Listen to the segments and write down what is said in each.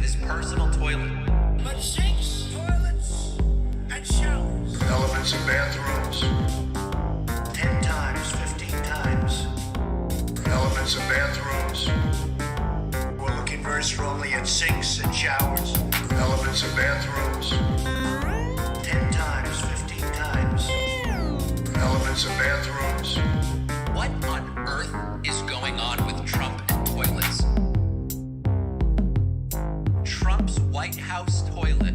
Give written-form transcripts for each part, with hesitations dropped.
his personal toilet. But sinks, toilets, and showers. Elements of bathrooms. 10 times, 15 times. Elements of bathrooms. We're looking very strongly at sinks and showers. Elements of bathrooms. 10 times, 15 times. Elements of bathrooms. What on earth is going on with Trump and toilets? Trump's White House toilet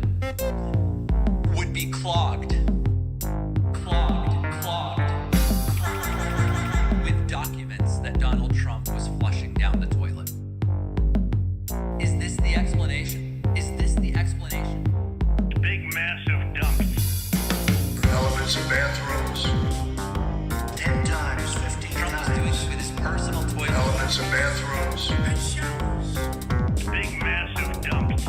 would be clogged with documents that Donald Trump was flushing down the toilet. Is this the explanation? Big massive dumps. Elements of bathrooms. 10 times, 15 Trump was times. doing this with his personal toilet. Elements of bathrooms. And showers. Big massive dumps.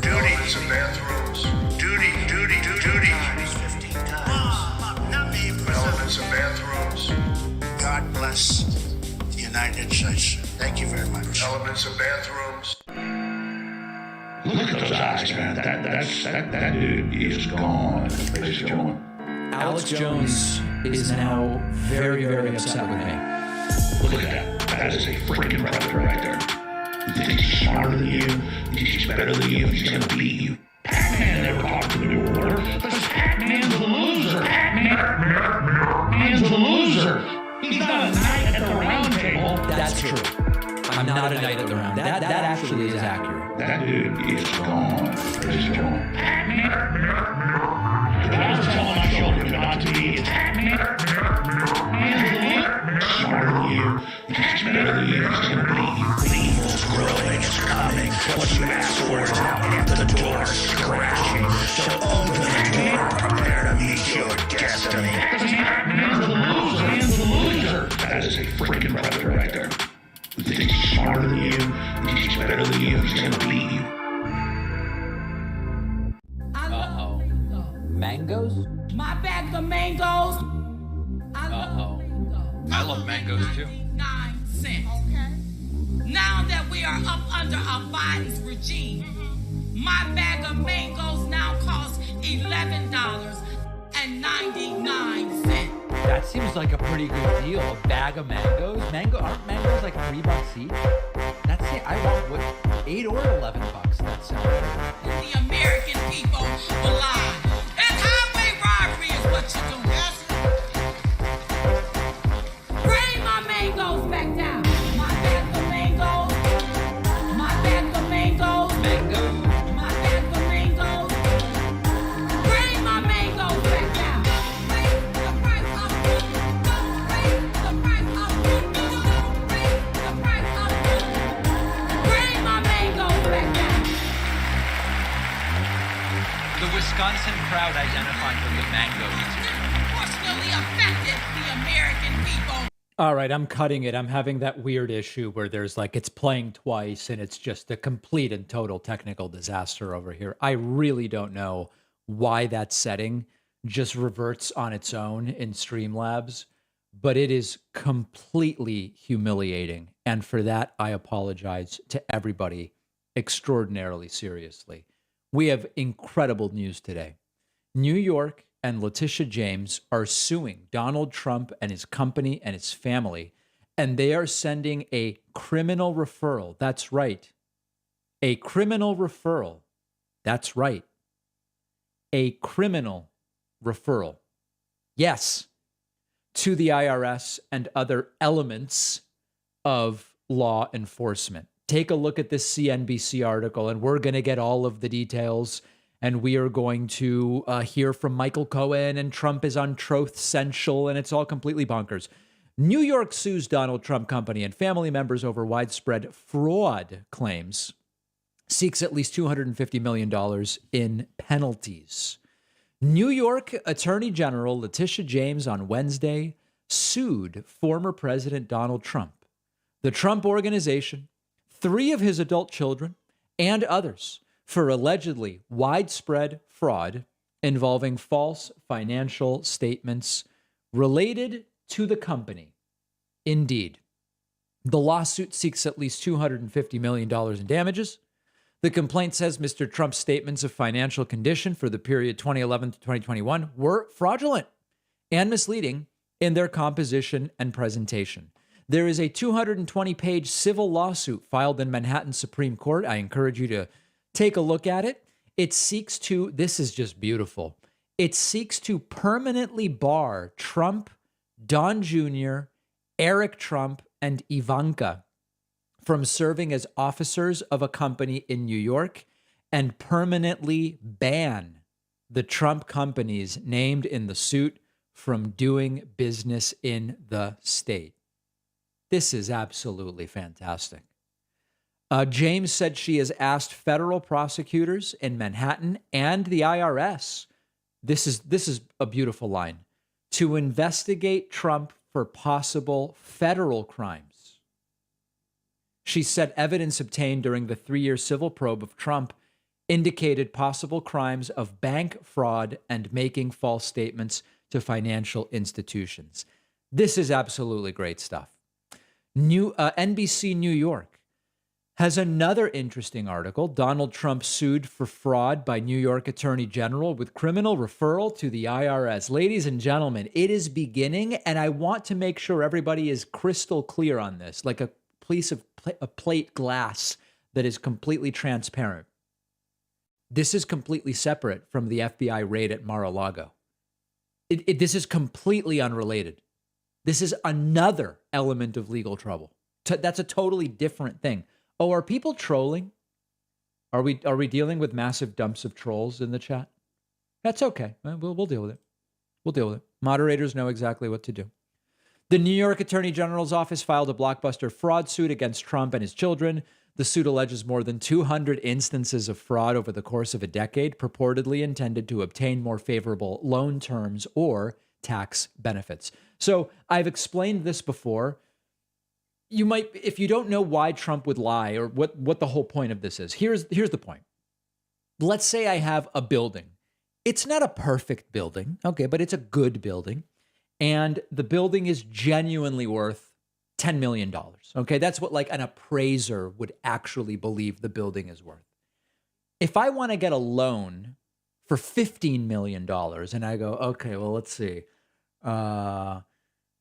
Elements of bathrooms. Duty. 10 times, 15 times. Not me, Elements of bathrooms. God bless the United States. Thank you very much. Elements of bathrooms. Look at those eyes, man. That dude is gone. Ladies and gentlemen. Alex Jones is now very, very upset with me. Look at that. That is a freaking predator right there. You think he's smarter than you? You think he's better than you? He's gonna beat you. Pac-Man never talked to the New Order. Because Pac-Man's a loser. Pac-Man's a loser. He's not a knight at the round table. That's true. I'm not a knight at the round. That actually is accurate. That dude is gone. Ladies and gentlemen. Pac-Man. I was telling my children not to be. It's Pac-Man. Man's a loser. Smarter than you. He's better than you. He's gonna beat you. Evil's growing. It's coming. What you asked for is out and the door scratching. So open the door. Prepare to meet your destiny. Man's a loser. That is a freaking predator right there. You think he's smarter than you? You think he's better than you? He's gonna beat you. Uh-oh. Mangoes? My bag of mangoes. Uh-oh. I love mangoes too. 9 cents. Okay. Now that we are up under Biden's regime, my bag of mangoes now costs $11.99. That seems like a pretty good deal. A bag of mangoes. Aren't mangoes like $3 each? That's it. I want what, $8 or $11. That sounds good. The American people will lie. And highway robbery is what you're doing. Bring my mangoes back down. My bag of mangoes. My bag of mangoes. Mangoes? My bag of mangoes. Bring my mangoes back down. Raise the price up. Don't raise the price up. Don't raise the price up. Bring my mangoes back down. The Wisconsin crowd identified with the mangoes. Unfortunately affected the American people. All right, I'm cutting it. I'm having that weird issue where there's like it's playing twice and it's just a complete and total technical disaster over here. I really don't know why that setting just reverts on its own in Streamlabs, but it is completely humiliating. And for that, I apologize to everybody extraordinarily seriously. We have incredible news today. New York and Letitia James are suing Donald Trump and his company and his family, and they are sending a criminal referral. That's right. A criminal referral. That's right. A criminal referral. Yes, to the IRS and other elements of law enforcement. Take a look at this CNBC article, and we're going to get all of the details. And we are going to hear from Michael Cohen, and Trump is on Truth Central, and it's all completely bonkers. New York sues Donald Trump Company and family members over widespread fraud claims, seeks at least $250 million in penalties. New York Attorney General Letitia James on Wednesday sued former President Donald Trump, the Trump Organization, 3 of his adult children, and others for allegedly widespread fraud involving false financial statements related to the company. Indeed, the lawsuit seeks at least $250 million in damages. The complaint says Mr. Trump's statements of financial condition for the period 2011 to 2021 were fraudulent and misleading in their composition and presentation. There is a 220-page civil lawsuit filed in Manhattan Supreme Court. I encourage you to take a look at it. It seeks to, this is just beautiful, it seeks to permanently bar Trump, Don Jr., Eric Trump, and Ivanka from serving as officers of a company in New York and permanently ban the Trump companies named in the suit from doing business in the state. This is absolutely fantastic. James said she has asked federal prosecutors in Manhattan and the IRS, this is a beautiful line, to investigate Trump for possible federal crimes. She said evidence obtained during the 3-year civil probe of Trump indicated possible crimes of bank fraud and making false statements to financial institutions. This is absolutely great stuff. NBC New York has another interesting article. Donald Trump sued for fraud by New York Attorney General with criminal referral to the IRS. Ladies and gentlemen, it is beginning, and I want to make sure everybody is crystal clear on this, like a piece of a plate glass that is completely transparent. This is completely separate from the FBI raid at Mar-a-Lago. This is completely unrelated. This is another element of legal trouble. That's a totally different thing. Oh, are people trolling? Are we dealing with massive dumps of trolls in the chat? That's okay. We'll deal with it. We'll deal with it. Moderators know exactly what to do. The New York Attorney General's office filed a blockbuster fraud suit against Trump and his children. The suit alleges more than 200 instances of fraud over the course of a decade, purportedly intended to obtain more favorable loan terms or tax benefits. So I've explained this before. You might, if you don't know why Trump would lie or what the whole point of this is, here's the point. Let's say I have a building. It's not a perfect building, okay, but it's a good building. And the building is genuinely worth $10 million, okay? That's what like an appraiser would actually believe the building is worth. If I want to get a loan for $15 million and I go, okay, well, let's see. I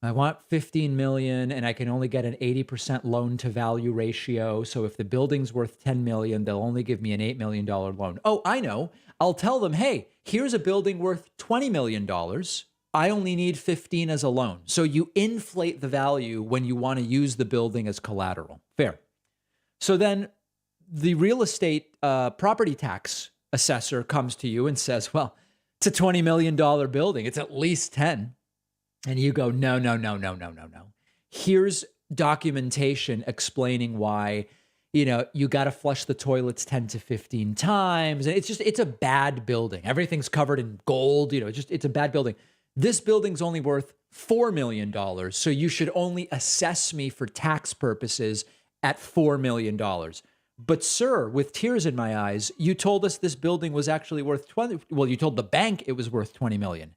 want 15 million and I can only get an 80% loan to value ratio. So if the building's worth 10 million, they'll only give me an $8 million loan. Oh, I know. I'll tell them, hey, here's a building worth $20 million. I only need 15 as a loan. So you inflate the value when you want to use the building as collateral. Fair. So then the real estate property tax assessor comes to you and says, well, it's a $20 million building. It's at least 10. And you go, no. Here's documentation explaining why, you got to flush the toilets 10 to 15 times. And it's a bad building. Everything's covered in gold. It's a bad building. This building's only worth $4 million. So you should only assess me for tax purposes at $4 million. But sir, with tears in my eyes, you told us this building was actually worth 20. Well, you told the bank it was worth 20 million.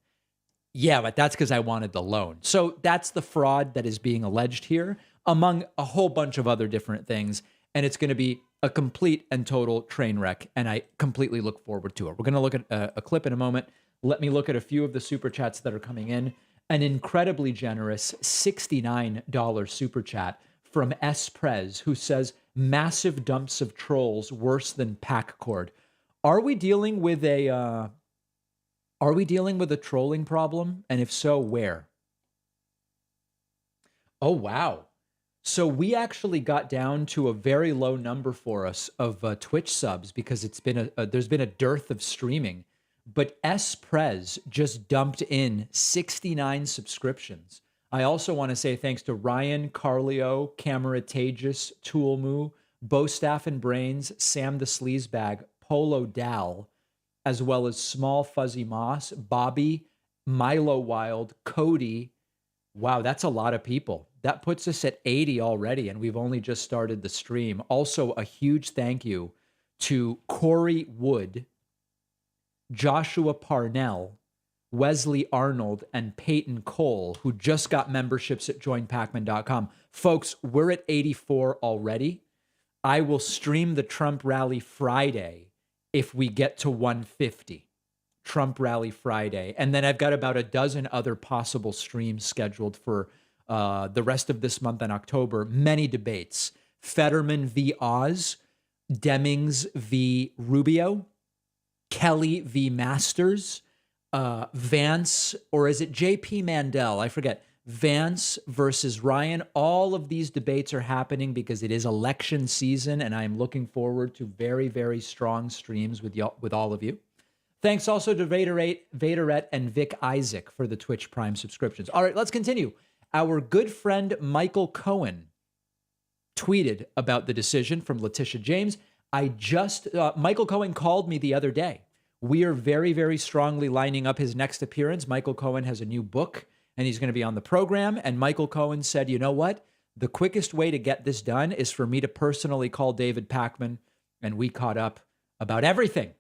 Yeah, but that's because I wanted the loan. So that's the fraud that is being alleged here, among a whole bunch of other different things. And it's going to be a complete and total train wreck. And I completely look forward to it. We're going to look at a clip in a moment. Let me look at a few of the super chats that are coming in. An incredibly generous $69 super chat from S. Prez, who says, massive dumps of trolls worse than pack cord. Are we dealing with a trolling problem? And if so, where? Oh, wow. So we actually got down to a very low number for us of Twitch subs because it's been there's been a dearth of streaming. But S. Prez just dumped in 69 subscriptions. I also want to say thanks to Ryan, Carlio, Cameratagus, Toolmoo, Bostaff and Brains, Sam the Sleazebag, Polo Dal, as well as Small Fuzzy Moss, Bobby, Milo Wild, Cody. Wow, that's a lot of people. That puts us at 80 already, and we've only just started the stream. Also, a huge thank you to Corey Wood, Joshua Parnell, Wesley Arnold, and Peyton Cole, who just got memberships at joinpacman.com. Folks, we're at 84 already. I will stream the Trump rally Friday if we get to 150. Trump rally Friday. And then I've got about a dozen other possible streams scheduled for the rest of this month in October. Many debates. Fetterman v. Oz, Demings v. Rubio, Kelly v. Masters, Vance, or is it J.P. Mandel? I forget. Vance versus Ryan. All of these debates are happening because it is election season, and I am looking forward to very, very strong streams with all of you. Thanks also to Vaderette and Vic Isaac for the Twitch Prime subscriptions. All right, let's continue. Our good friend Michael Cohen tweeted about the decision from Letitia James. Michael Cohen called me the other day. We are very, very strongly lining up his next appearance. Michael Cohen has a new book, and he's going to be on the program. And Michael Cohen said, you know what? The quickest way to get this done is for me to personally call David Pakman, and we caught up about everything.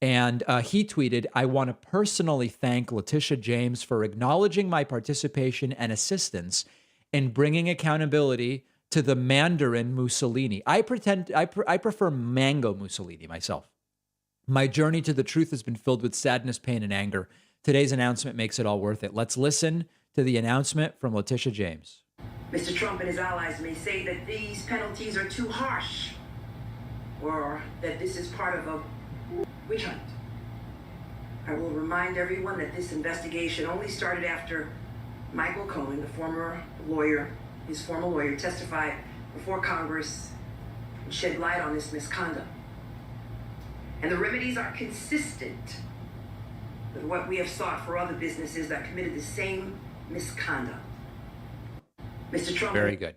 And he tweeted, I want to personally thank Letitia James for acknowledging my participation and assistance in bringing accountability to the Mandarin Mussolini. I prefer mango Mussolini myself. My journey to the truth has been filled with sadness, pain, and anger. Today's announcement makes it all worth it. Let's listen to the announcement from Letitia James. Mr. Trump and his allies may say that these penalties are too harsh, or that this is part of a witch hunt. I will remind everyone that this investigation only started after Michael Cohen, his former lawyer, testified before Congress and shed light on this misconduct. And the remedies are consistent with what we have sought for other businesses that committed the same misconduct. Mr. Trump. Very good.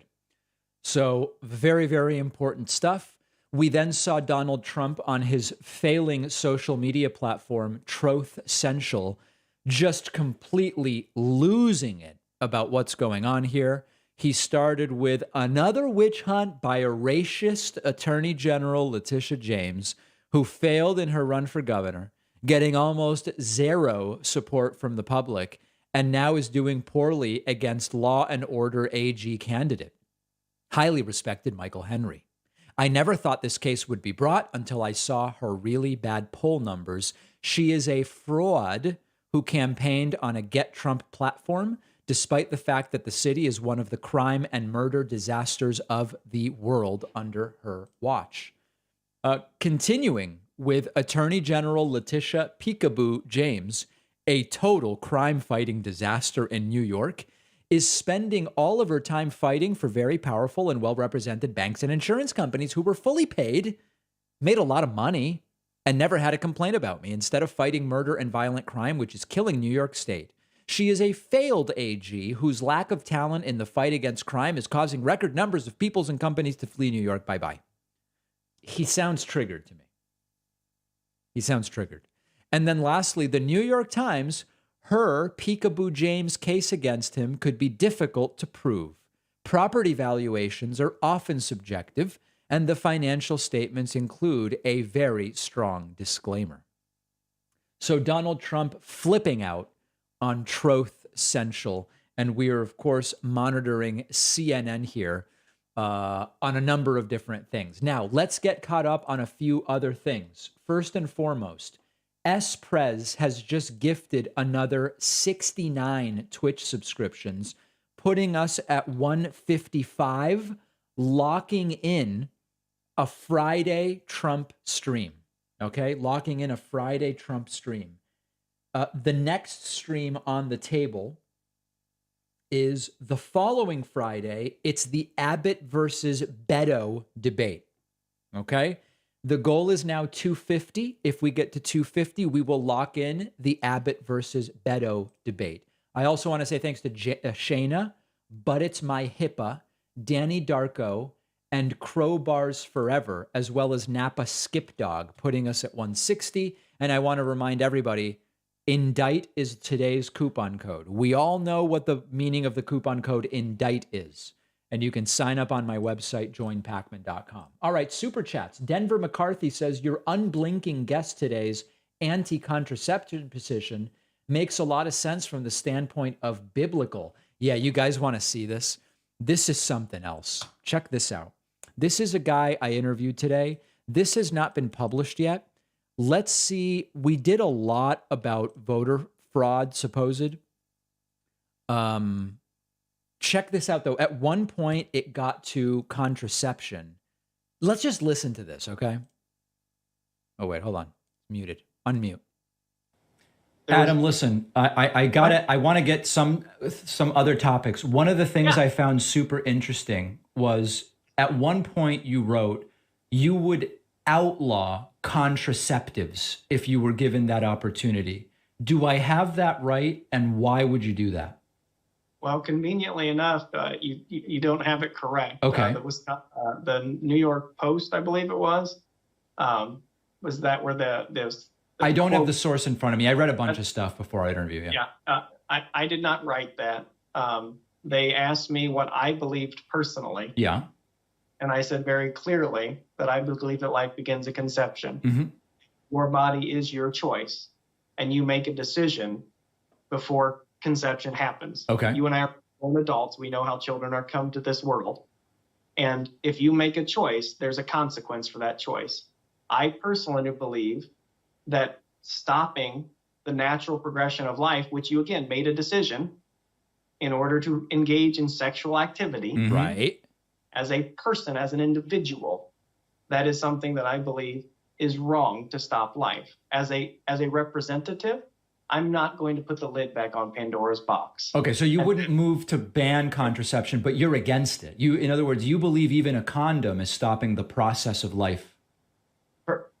So very, very important stuff. We then saw Donald Trump on his failing social media platform, Truth Central, just completely losing it about what's going on here. He started with another witch hunt by a racist Attorney General, Letitia James, who failed in her run for governor, getting almost zero support from the public, and now is doing poorly against Law and Order AG candidate, highly respected Michael Henry. I never thought this case would be brought until I saw her really bad poll numbers. She is a fraud who campaigned on a Get Trump platform, despite the fact that the city is one of the crime and murder disasters of the world under her watch. Continuing with Attorney General Letitia Peekaboo James, a total crime-fighting disaster in New York, is spending all of her time fighting for very powerful and well-represented banks and insurance companies who were fully paid, made a lot of money, and never had a complaint about me, instead of fighting murder and violent crime, which is killing New York State. She is a failed AG whose lack of talent in the fight against crime is causing record numbers of peoples and companies to flee New York. Bye-bye. He sounds triggered to me. He sounds triggered. And then lastly, the New York Times, her Peekaboo James case against him could be difficult to prove. Property valuations are often subjective, and the financial statements include a very strong disclaimer. So Donald Trump flipping out on Truth Central, and we are, of course, monitoring CNN here on a number of different things. Now, let's get caught up on a few other things. First and foremost, S. Prez has just gifted another 69 Twitch subscriptions, putting us at 155, locking in a Friday Trump stream. Okay, locking in a Friday Trump stream. The next stream on the table is the following Friday. It's the Abbott versus Beto debate. Okay? The goal is now 250. If we get to 250, we will lock in the Abbott versus Beto debate. I also want to say thanks to Shayna, But It's My HIPAA, Danny Darko, and Crowbars Forever, as well as Napa Skip Dog, putting us at 160. And I want to remind everybody, INDICT is today's coupon code. We all know what the meaning of the coupon code INDICT is. And you can sign up on my website, joinpacman.com. All right, super chats. Denver McCarthy says, your unblinking guest today's anti-contraception position makes a lot of sense from the standpoint of biblical. Yeah, you guys want to see this? This is something else. Check this out. This is a guy I interviewed today. This has not been published yet. Let's see. We did a lot about voter fraud, supposed. Check this out, though. At one point, it got to contraception. Let's just listen to this, okay? Oh, wait, hold on. Muted. Unmute. Adam, listen, I got it. I want to get some other topics. One of the things I found super interesting was at one point you wrote you would outlaw contraceptives if you were given that opportunity. Do I have that right? And why would you do that? Well, conveniently enough, you don't have it correct. Okay. The New York Post, I believe it was that where there's. I don't have the source in front of me. I read a bunch of stuff before I interviewed you. Yeah, I did not write that. They asked me what I believed personally. Yeah. And I said very clearly that I believe that life begins at conception. Mm-hmm. Your body is your choice, and you make a decision before conception happens. Okay. You and I are grown adults. We know how children are come to this world. And if you make a choice, there's a consequence for that choice. I personally believe that stopping the natural progression of life, which you again made a decision in order to engage in sexual activity, Mm-hmm. Right, as a person, as an individual, that is something that I believe is wrong to stop life. As a representative, I'm not going to put the lid back on Pandora's box. Okay, so you wouldn't move to ban contraception, but you're against it. In other words, you believe even a condom is stopping the process of life.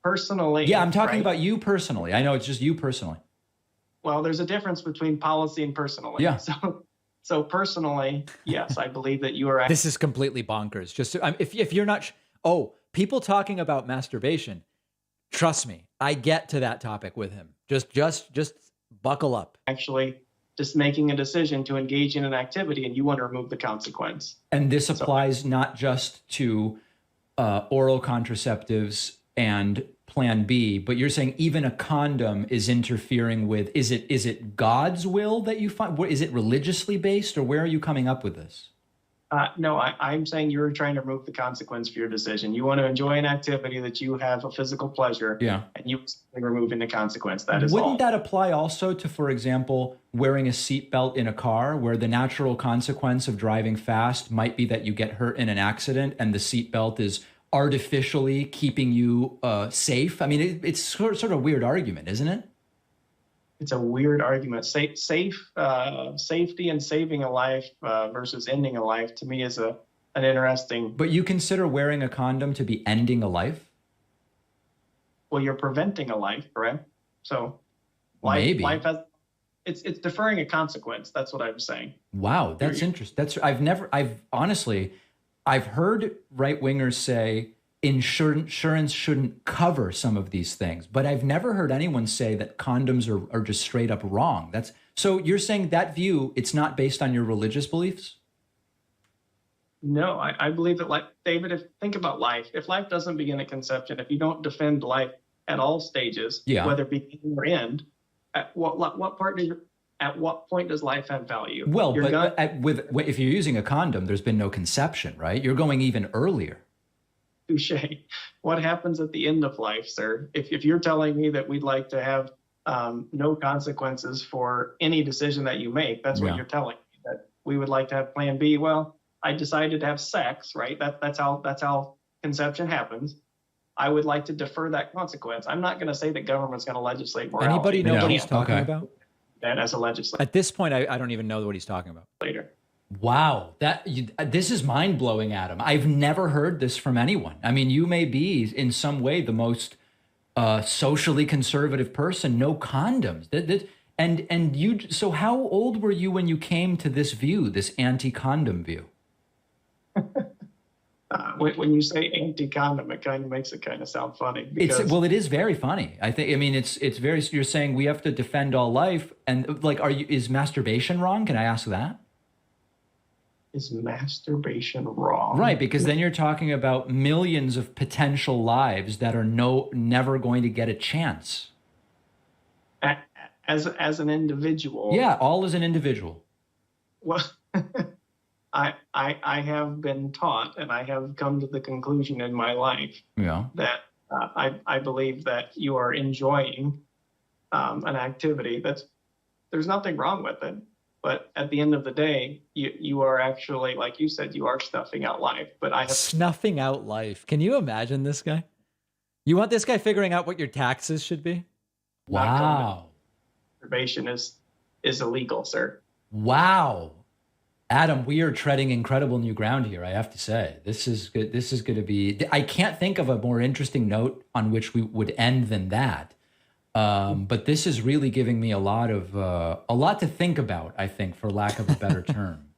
Personally. Yeah, I'm talking right? about you personally. I know it's just you personally. Well, there's a difference between policy and personally. Yeah. So personally, yes, I believe that you are. This is completely bonkers. Just if you're not, people talking about masturbation. Trust me, I get to that topic with him. Just buckle up. Actually, just making a decision to engage in an activity, and you want to remove the consequence. And this applies not just to oral contraceptives and Plan B, but you're saying even a condom is interfering with. Is it God's will that you find? Is it religiously based, or where are you coming up with this? No, I'm saying you're trying to remove the consequence for your decision. You want to enjoy an activity that you have a physical pleasure, Yeah. and you removing the consequence. That is Wouldn't all. that apply also to, for example, wearing a seatbelt in a car, where the natural consequence of driving fast might be that you get hurt in an accident, and the seatbelt is artificially keeping you safe? I mean, it's sort of a weird argument, isn't it? It's a weird argument. Safety and saving a life versus ending a life, to me, is an interesting. But you consider wearing a condom to be ending a life? Well, you're preventing a life, correct? So, Maybe. life has. It's deferring a consequence. That's what I'm saying. Wow, that's interesting. I've heard right-wingers say insurance shouldn't cover some of these things, but I've never heard anyone say that condoms are just straight up wrong. So you're saying that view, it's not based on your religious beliefs? No, I believe that, like David, think about life. If life doesn't begin at conception, if you don't defend life at all stages, Yeah. whether beginning or end, at what point does life have value? Well, if you're using a condom, there's been no conception, right? You're going even earlier. Touche. What happens at the end of life, sir? If you're telling me that we'd like to have no consequences for any decision that you make, that's what Yeah. you're telling me, that we would like to have Plan B. Well, I decided to have sex, right? That's how conception happens. I would like to defer that consequence. I'm not going to say that government's going to legislate morality. Anybody know what he's talking Okay. about? That as a legislator. At this point, I don't even know what he's talking about. Later. Wow, this is mind-blowing, Adam. I've never heard this from anyone. I mean, you may be in some way the most socially conservative person. No condoms. And you. So how old were you when you came to this view, this anti-condom view? When you say anti-condom, it kind of makes it kind of sound funny. It is very funny. It's very. You're saying we have to defend all life, and like, is masturbation wrong? Can I ask that? Is masturbation wrong? Right, because then you're talking about millions of potential lives that are never going to get a chance. As an individual. Yeah, all as an individual. Well, I have been taught, and I have come to the conclusion in my life that I believe that you are enjoying an activity there's nothing wrong with it. But at the end of the day, you are actually, like you said, you are stuffing out life. But I have Snuffing out life. Can you imagine this guy? You want this guy figuring out what your taxes should be? Wow. Masturbation is illegal, sir. Wow. Adam, we are treading incredible new ground here, I have to say. This is good. This is going to be, I can't think of a more interesting note on which we would end than that. But this is really giving me a lot to think about, I think, for lack of a better term.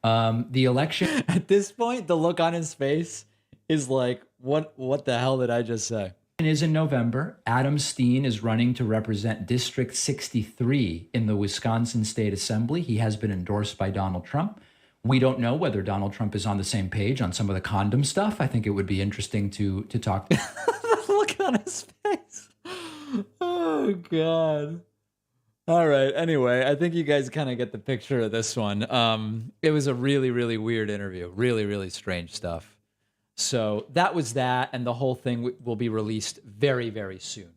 The election at this point, the look on his face is like, what the hell did I just say? Is in November. Adam Stein is running to represent District 63 in the Wisconsin State Assembly. He has been endorsed by Donald Trump. We don't know whether Donald Trump is on the same page on some of the condom stuff. I think it would be interesting to talk. Look on his face. Oh, God. All right. Anyway, I think you guys kind of get the picture of this one. It was a really, really weird interview. Really, really strange stuff. So that was that, and the whole thing will be released very, very soon.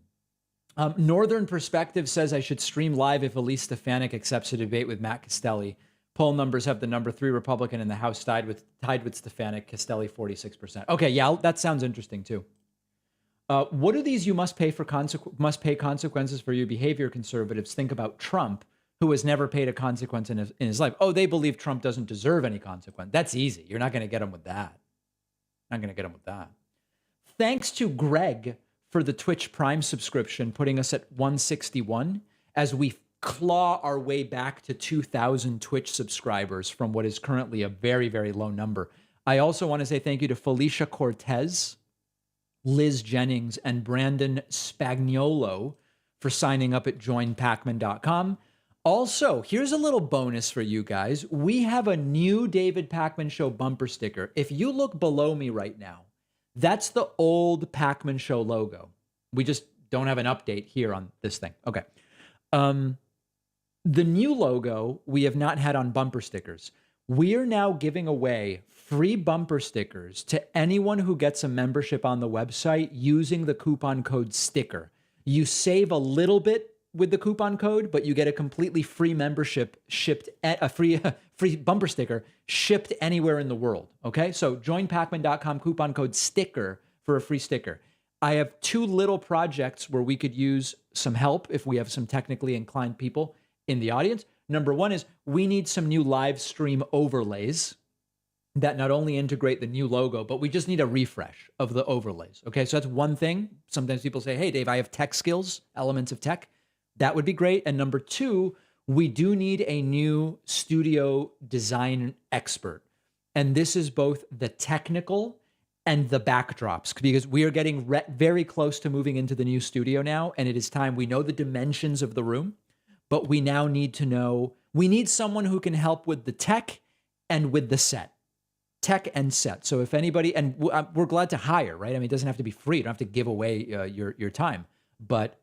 Northern Perspective says I should stream live if Elise Stefanik accepts a debate with Matt Castelli. Poll numbers have the number 3 Republican in the House tied with Stefanik, Castelli 46%. Okay, yeah, that sounds interesting too. What do these "you must pay consequences for your behavior" conservatives think about Trump, who has never paid a consequence in his life? Oh, they believe Trump doesn't deserve any consequence. That's easy. You're not going to get him with that. Not going to get him with that. Thanks to Greg for the Twitch Prime subscription, putting us at 161 as we claw our way back to 2,000 Twitch subscribers from what is currently a very, very low number. I also want to say thank you to Felicia Cortez, Liz Jennings, and Brandon Spagnuolo for signing up at joinpacman.com. Also, here's a little bonus for you guys. We have a new David Pakman Show bumper sticker. If you look below me right now, that's the old Pakman Show logo. We just don't have an update here on this thing. Okay. The new logo we have not had on bumper stickers. We are now giving away free bumper stickers to anyone who gets a membership on the website using the coupon code STICKER. You save a little bit with the coupon code, but you get a completely free membership shipped at a free bumper sticker shipped anywhere in the world. Okay. So joinpacman.com, coupon code STICKER for a free sticker. I have 2 little projects where we could use some help if we have some technically inclined people in the audience. Number 1 is we need some new live stream overlays that not only integrate the new logo, but we just need a refresh of the overlays. Okay. So that's one thing. Sometimes people say, hey, Dave, I have tech skills, elements of tech. That would be great. And number 2, we do need a new studio design expert. And this is both the technical and the backdrops, because we are getting very close to moving into the new studio now. And it is time. We know the dimensions of the room, but we now need to know, we need someone who can help with the tech and with the set. Tech and set. So if anybody, and we're glad to hire, right? I mean, it doesn't have to be free. You don't have to give away your time. But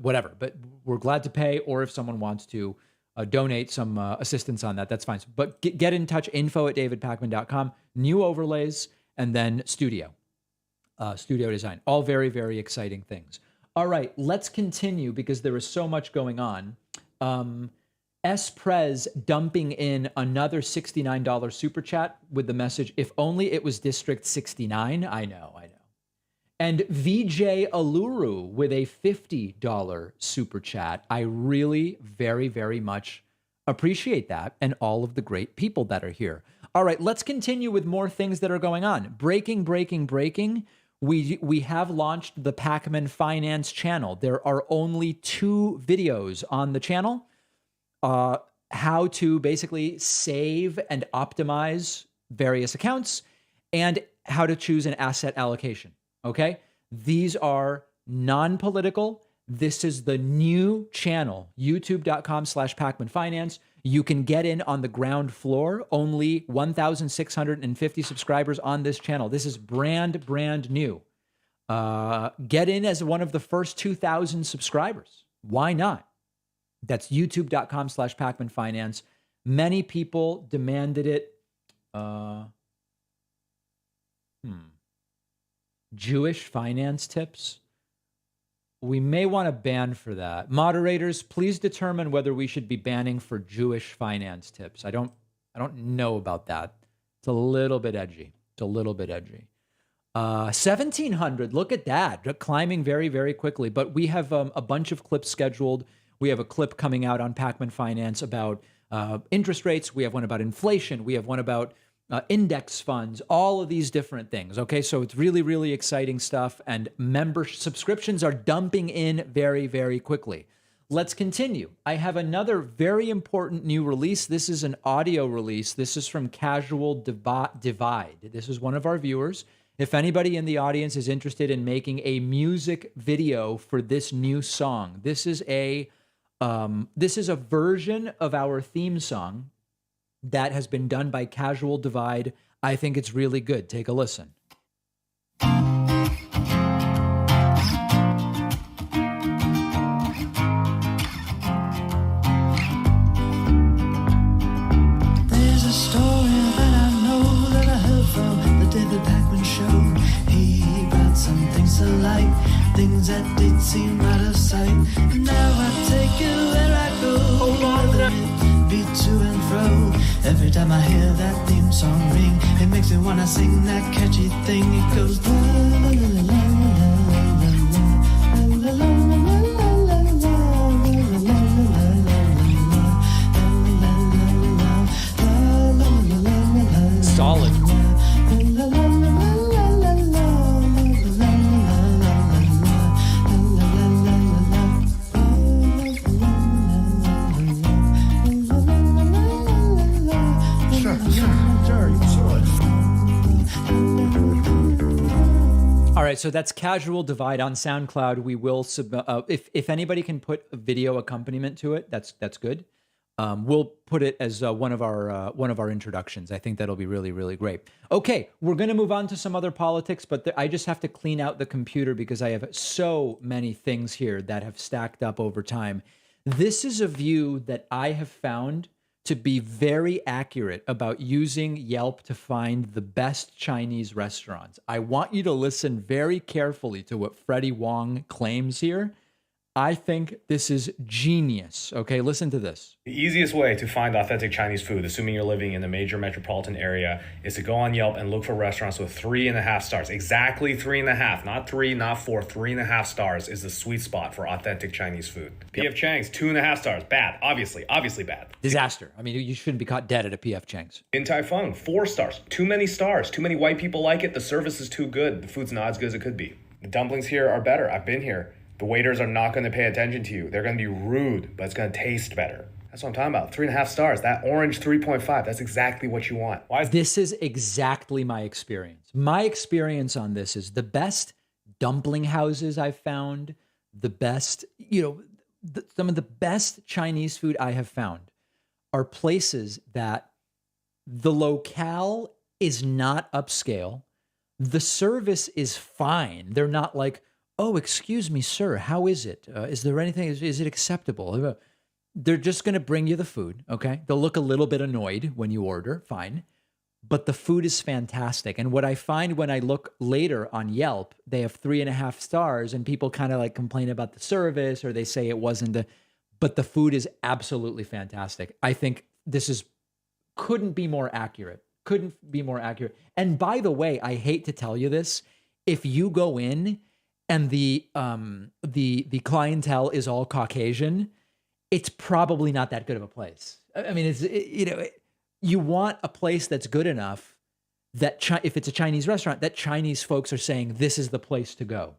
whatever, but we're glad to pay, or if someone wants to donate some assistance on that, that's fine. But get in touch, info@davidpakman.com, new overlays, and then studio design. All very, very exciting things. All right, let's continue because there is so much going on. S-Prez dumping in another $69 super chat with the message, if only it was District 69. I know. And VJ Aluru with a $50 super chat. I really very, very much appreciate that and all of the great people that are here. All right, let's continue with more things that are going on. Breaking. We have launched the Pakman Finance channel. There are only 2 videos on the channel. How to basically save and optimize various accounts and how to choose an asset allocation. Okay, these are non-political. This is the new channel, youtube.com/Pakman Finance. You can get in on the ground floor. Only 1,650 subscribers on this channel. This is brand new. Get in as one of the first 2,000 subscribers. Why not? That's youtube.com/Pakman Finance. Many people demanded it. Jewish finance tips. We may want to ban for that. Moderators, please determine whether we should be banning for Jewish finance tips. I don't know about that. It's a little bit edgy. 1,700. Look at that. Climbing very, very quickly. But we have a bunch of clips scheduled. We have a clip coming out on Pacman Finance about interest rates. We have one about inflation. We have one about index funds, all of these different things. Okay, so it's really, really exciting stuff. And member subscriptions are dumping in very, very quickly. Let's continue. I have another very important new release. This is an audio release. This is from Casual Divide. This is one of our viewers. If anybody in the audience is interested in making a music video for this new song, this is a version of our theme song that has been done by Casual Divide. I think it's really good. Take a listen. There's a story that I know that I heard from the David Pacman show. He brought some things to light, things that did seem out of sight. And now I take it where I go. Whether it be to and fro. Every time I hear that theme song ring, it makes me wanna sing that catchy thing. It goes la la la la la la la la. Solid. All right, so that's Casual Divide on SoundCloud. We will if anybody can put a video accompaniment to it, that's good. We'll put it as one of our introductions. I think that'll be really, really great. Okay, we're going to move on to some other politics, but I just have to clean out the computer because I have so many things here that have stacked up over time. This is a view that I have found to be very accurate about using Yelp to find the best Chinese restaurants. I want you to listen very carefully to what Freddie Wong claims here. I think this is genius. Okay, listen to this. The easiest way to find authentic Chinese food, assuming you're living in a major metropolitan area, is to go on Yelp and look for restaurants with 3.5 stars. Exactly 3.5, not 3, not 4. 3.5 stars is the sweet spot for authentic Chinese food. P.F. Chang's, 2.5 stars. Bad. Obviously bad. Disaster. I mean, you shouldn't be caught dead at a P.F. Chang's. In Tai Fung, 4 stars. Too many stars. Too many white people like it. The service is too good. The food's not as good as it could be. The dumplings here are better. I've been here. The waiters are not going to pay attention to you. They're going to be rude, but it's going to taste better. That's what I'm talking about. 3.5 stars. That orange 3.5. That's exactly what you want. This is exactly my experience. My experience on this is the best dumpling houses I've found, the best, some of the best Chinese food I have found are places that the locale is not upscale. The service is fine. They're not like, oh, excuse me, sir, how is it? Is there anything, is it acceptable? They're just going to bring you the food, okay? They'll look a little bit annoyed when you order, fine. But the food is fantastic. And what I find when I look later on Yelp, they have 3.5 stars and people kind of like complain about the service or they say it wasn't but the food is absolutely fantastic. I think this couldn't be more accurate. And by the way, I hate to tell you this, if you go in and the clientele is all Caucasian, it's probably not that good of a place. I mean, you want a place that's good enough that if it's a Chinese restaurant, that Chinese folks are saying this is the place to go.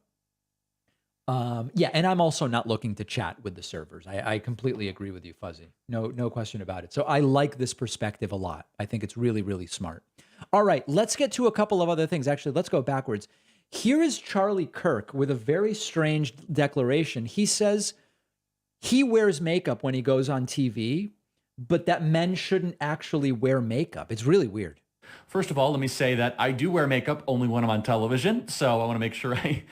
And I'm also not looking to chat with the servers. I completely agree with you, Fuzzy. No question about it. So I like this perspective a lot. I think it's really, really smart. All right, let's get to a couple of other things. Actually, let's go backwards. Here is Charlie Kirk with a very strange declaration. He says he wears makeup when he goes on TV, but that men shouldn't actually wear makeup. It's really weird. First of all, let me say that I do wear makeup only when I'm on television. So I want to make sure I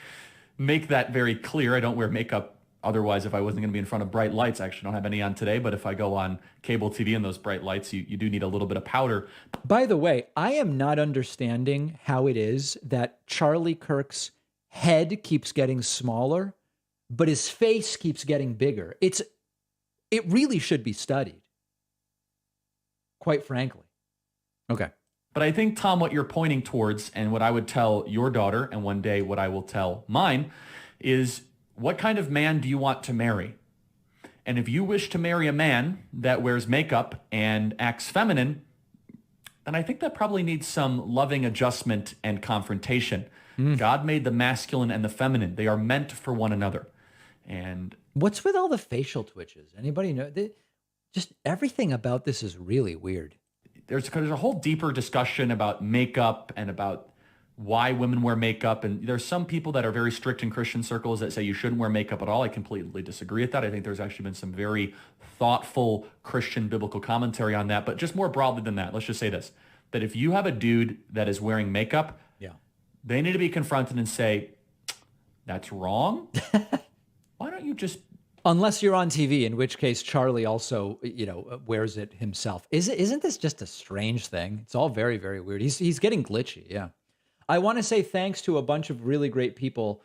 make that very clear. I don't wear makeup Otherwise, if I wasn't going to be in front of bright lights, I actually don't have any on today, but if I go on cable TV and those bright lights, you do need a little bit of powder. By the way, I am not understanding how it is that Charlie Kirk's head keeps getting smaller, but his face keeps getting bigger. It really should be studied, quite frankly. Okay. But I think, Tom, what you're pointing towards and what I would tell your daughter and one day what I will tell mine is, what kind of man do you want to marry? And if you wish to marry a man that wears makeup and acts feminine, then I think that probably needs some loving adjustment and confrontation. God made the masculine and the feminine. They are meant for one another. And what's with all the facial twitches? Anybody know? Just everything about this is really weird. There's a whole deeper discussion about makeup and about why women wear makeup. And there's some people that are very strict in Christian circles that say you shouldn't wear makeup at all. I completely disagree with that. I think there's actually been some very thoughtful Christian biblical commentary on that. But just more broadly than that, let's just say this, that if you have a dude that is wearing makeup, they need to be confronted and say, that's wrong. Why don't you just... Unless you're on TV, in which case Charlie also, wears it himself. Isn't this just a strange thing? It's all very, very weird. He's getting glitchy, yeah. I want to say thanks to a bunch of really great people,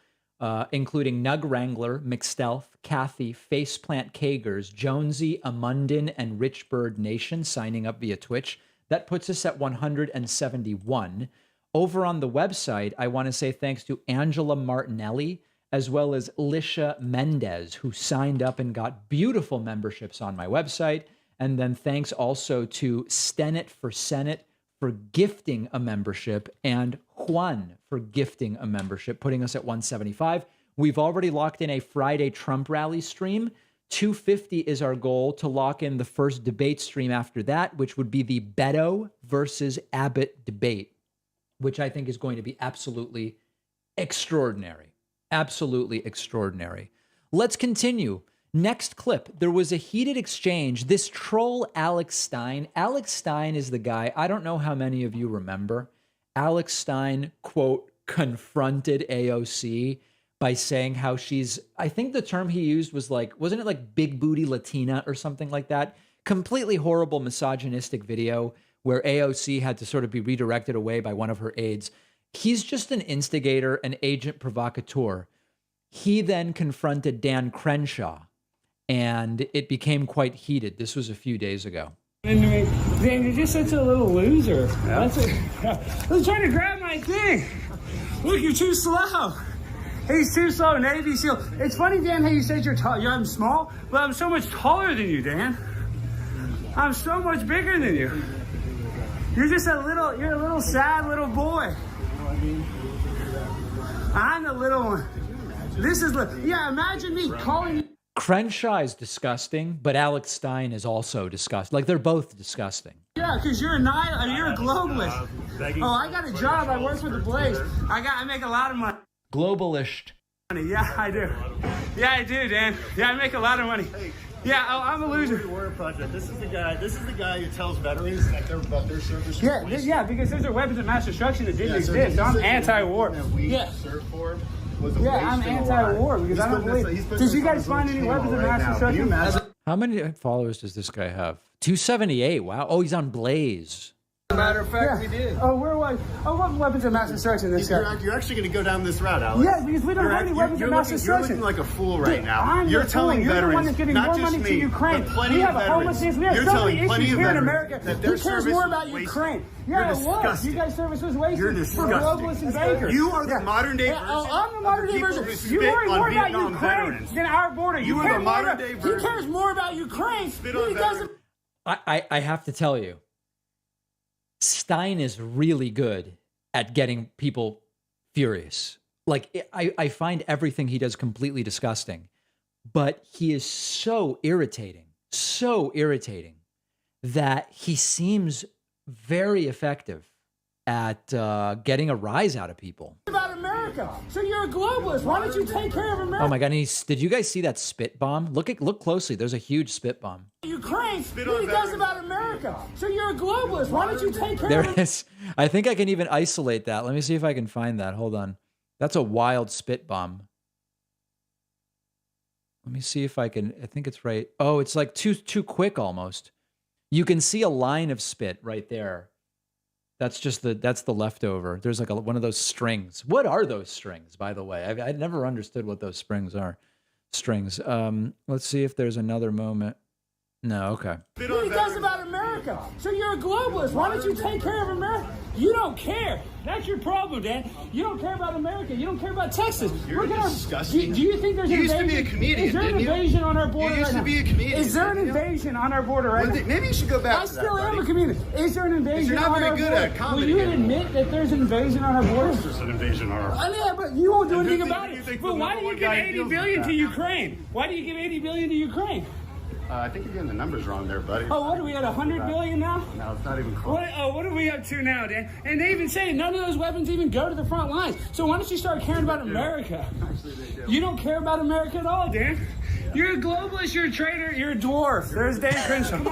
including Nug Wrangler, McStealth, Kathy, Faceplant Kagers, Jonesy, Amundin, and Richbird Nation signing up via Twitch. That puts us at 171. Over on the website, I want to say thanks to Angela Martinelli, as well as Lisha Mendez, who signed up and got beautiful memberships on my website. And then thanks also to Stenit for Senate for gifting a membership, and Juan for gifting a membership, putting us at 175. We've already locked in a Friday Trump rally stream. 250 is our goal to lock in the first debate stream after that, which would be the Beto versus Abbott debate, which I think is going to be absolutely extraordinary. Absolutely extraordinary. Let's continue. Next clip. There was a heated exchange. This troll, Alex Stein. Alex Stein is the guy, I don't know how many of you remember. Alex Stein, quote, confronted AOC by saying how she's, I think the term he used was like, wasn't it like big booty Latina or something like that? Completely horrible misogynistic video where AOC had to sort of be redirected away by one of her aides. He's just an instigator, an agent provocateur. He then confronted Dan Crenshaw, and it became quite heated. This was a few days ago. Dan, you're just such a little loser. Yeah. I was trying to grab my thing. Look, you're too slow. He's too slow, Navy SEAL. It's funny, Dan, how you said you're tall. I'm small, but I'm so much taller than you, Dan. I'm so much bigger than you. You're just a little sad little boy. I'm the little one. This is, imagine me calling you. Crenshaw is disgusting, but Alex Stein is also disgusting. Like, they're both disgusting. Yeah, because you're a globalist. Oh, I got a job. I work for the Blaze. I make a lot of money. Globalist. Yeah, I do. Yeah, I do, Dan. Yeah, I make a lot of money. Yeah, I'm a loser. War Project. This is the guy who tells veterans that they're about their service. Yeah, because those are weapons of mass destruction that didn't exist. So I'm anti-war. That we served for. I'm anti-war because I don't believe. Did you guys find any weapons of mass destruction? How many followers does this guy have? 278. Wow. Oh, he's on Blaze. As a matter of fact, we did. Oh, where was? Oh, what weapons of mass destruction this guy? You're actually going to go down this route, Alex. Yeah, because we don't have any weapons of mass destruction. You're looking like a fool right now. You're telling veterans, the one that's getting not more just money me, to Ukraine. but plenty we of have veterans. homelessness. We have You're so telling many plenty issues of here in veterans America. that Who their cares service more was about wasted. Ukraine? You're Yeah, it was. disgusting. You guys' service was wasted. You're For disgusting. globalists and bankers. You are the modern day version. I'm the modern day version. You spit worry on more about Vietnam Ukraine veterans. than our border. You are the modern day version. He cares more about Ukraine. Spit on veterans. I have to tell you, Stein is really good at getting people furious. Like, I find everything he does completely disgusting, but he is so irritating that he seems very effective at getting a rise out of people. About America. So you're a globalist. Why don't you take care of America? Oh my God! And did you guys see that spit bomb? Look closely. There's a huge spit bomb. Ukraine. He does about America. So you're a globalist. Why don't you take care There of is. I think I can even isolate that. Let me see if I can find that. Hold on. That's a wild spit bomb. Let me see if I can. I think it's right. Oh, it's like too quick almost. You can see a line of spit right there. That's the leftover. There's like one of those strings. What are those strings, by the way? I never understood what those strings are. Let's see if there's another moment. No, okay. What he does about America. So you're a globalist. Why don't you take care of America? You don't care. That's your problem, Dan. You don't care about America. You don't care about Texas. You're disgusting. Do you think there's an You used to invasion? be a comedian, Is there an didn't you? invasion on our border You used right to be a now? comedian, Is there an didn't you? invasion on our border right now? Maybe you should go back I to that, still am buddy. a comedian. Is there an invasion you're not on very our good border? at comedy Will you anymore. admit that there's an invasion on our border? There's an invasion on our Yeah, but you won't do And who anything think- about who you it. think But the why number do you one give guy 80 deals with billion to that? Ukraine? Why do you give 80 billion to Ukraine? I think you're getting the numbers wrong there, buddy. Oh, what are we at, 100 billion now? No, it's not even close. What are we up to now, Dan? And they even say none of those weapons even go to the front lines. So why don't you start caring about America? Actually, they do. You don't care about America at all, Dan. You're a globalist, you're a traitor, you're a dwarf. There's Dan Crenshaw. Come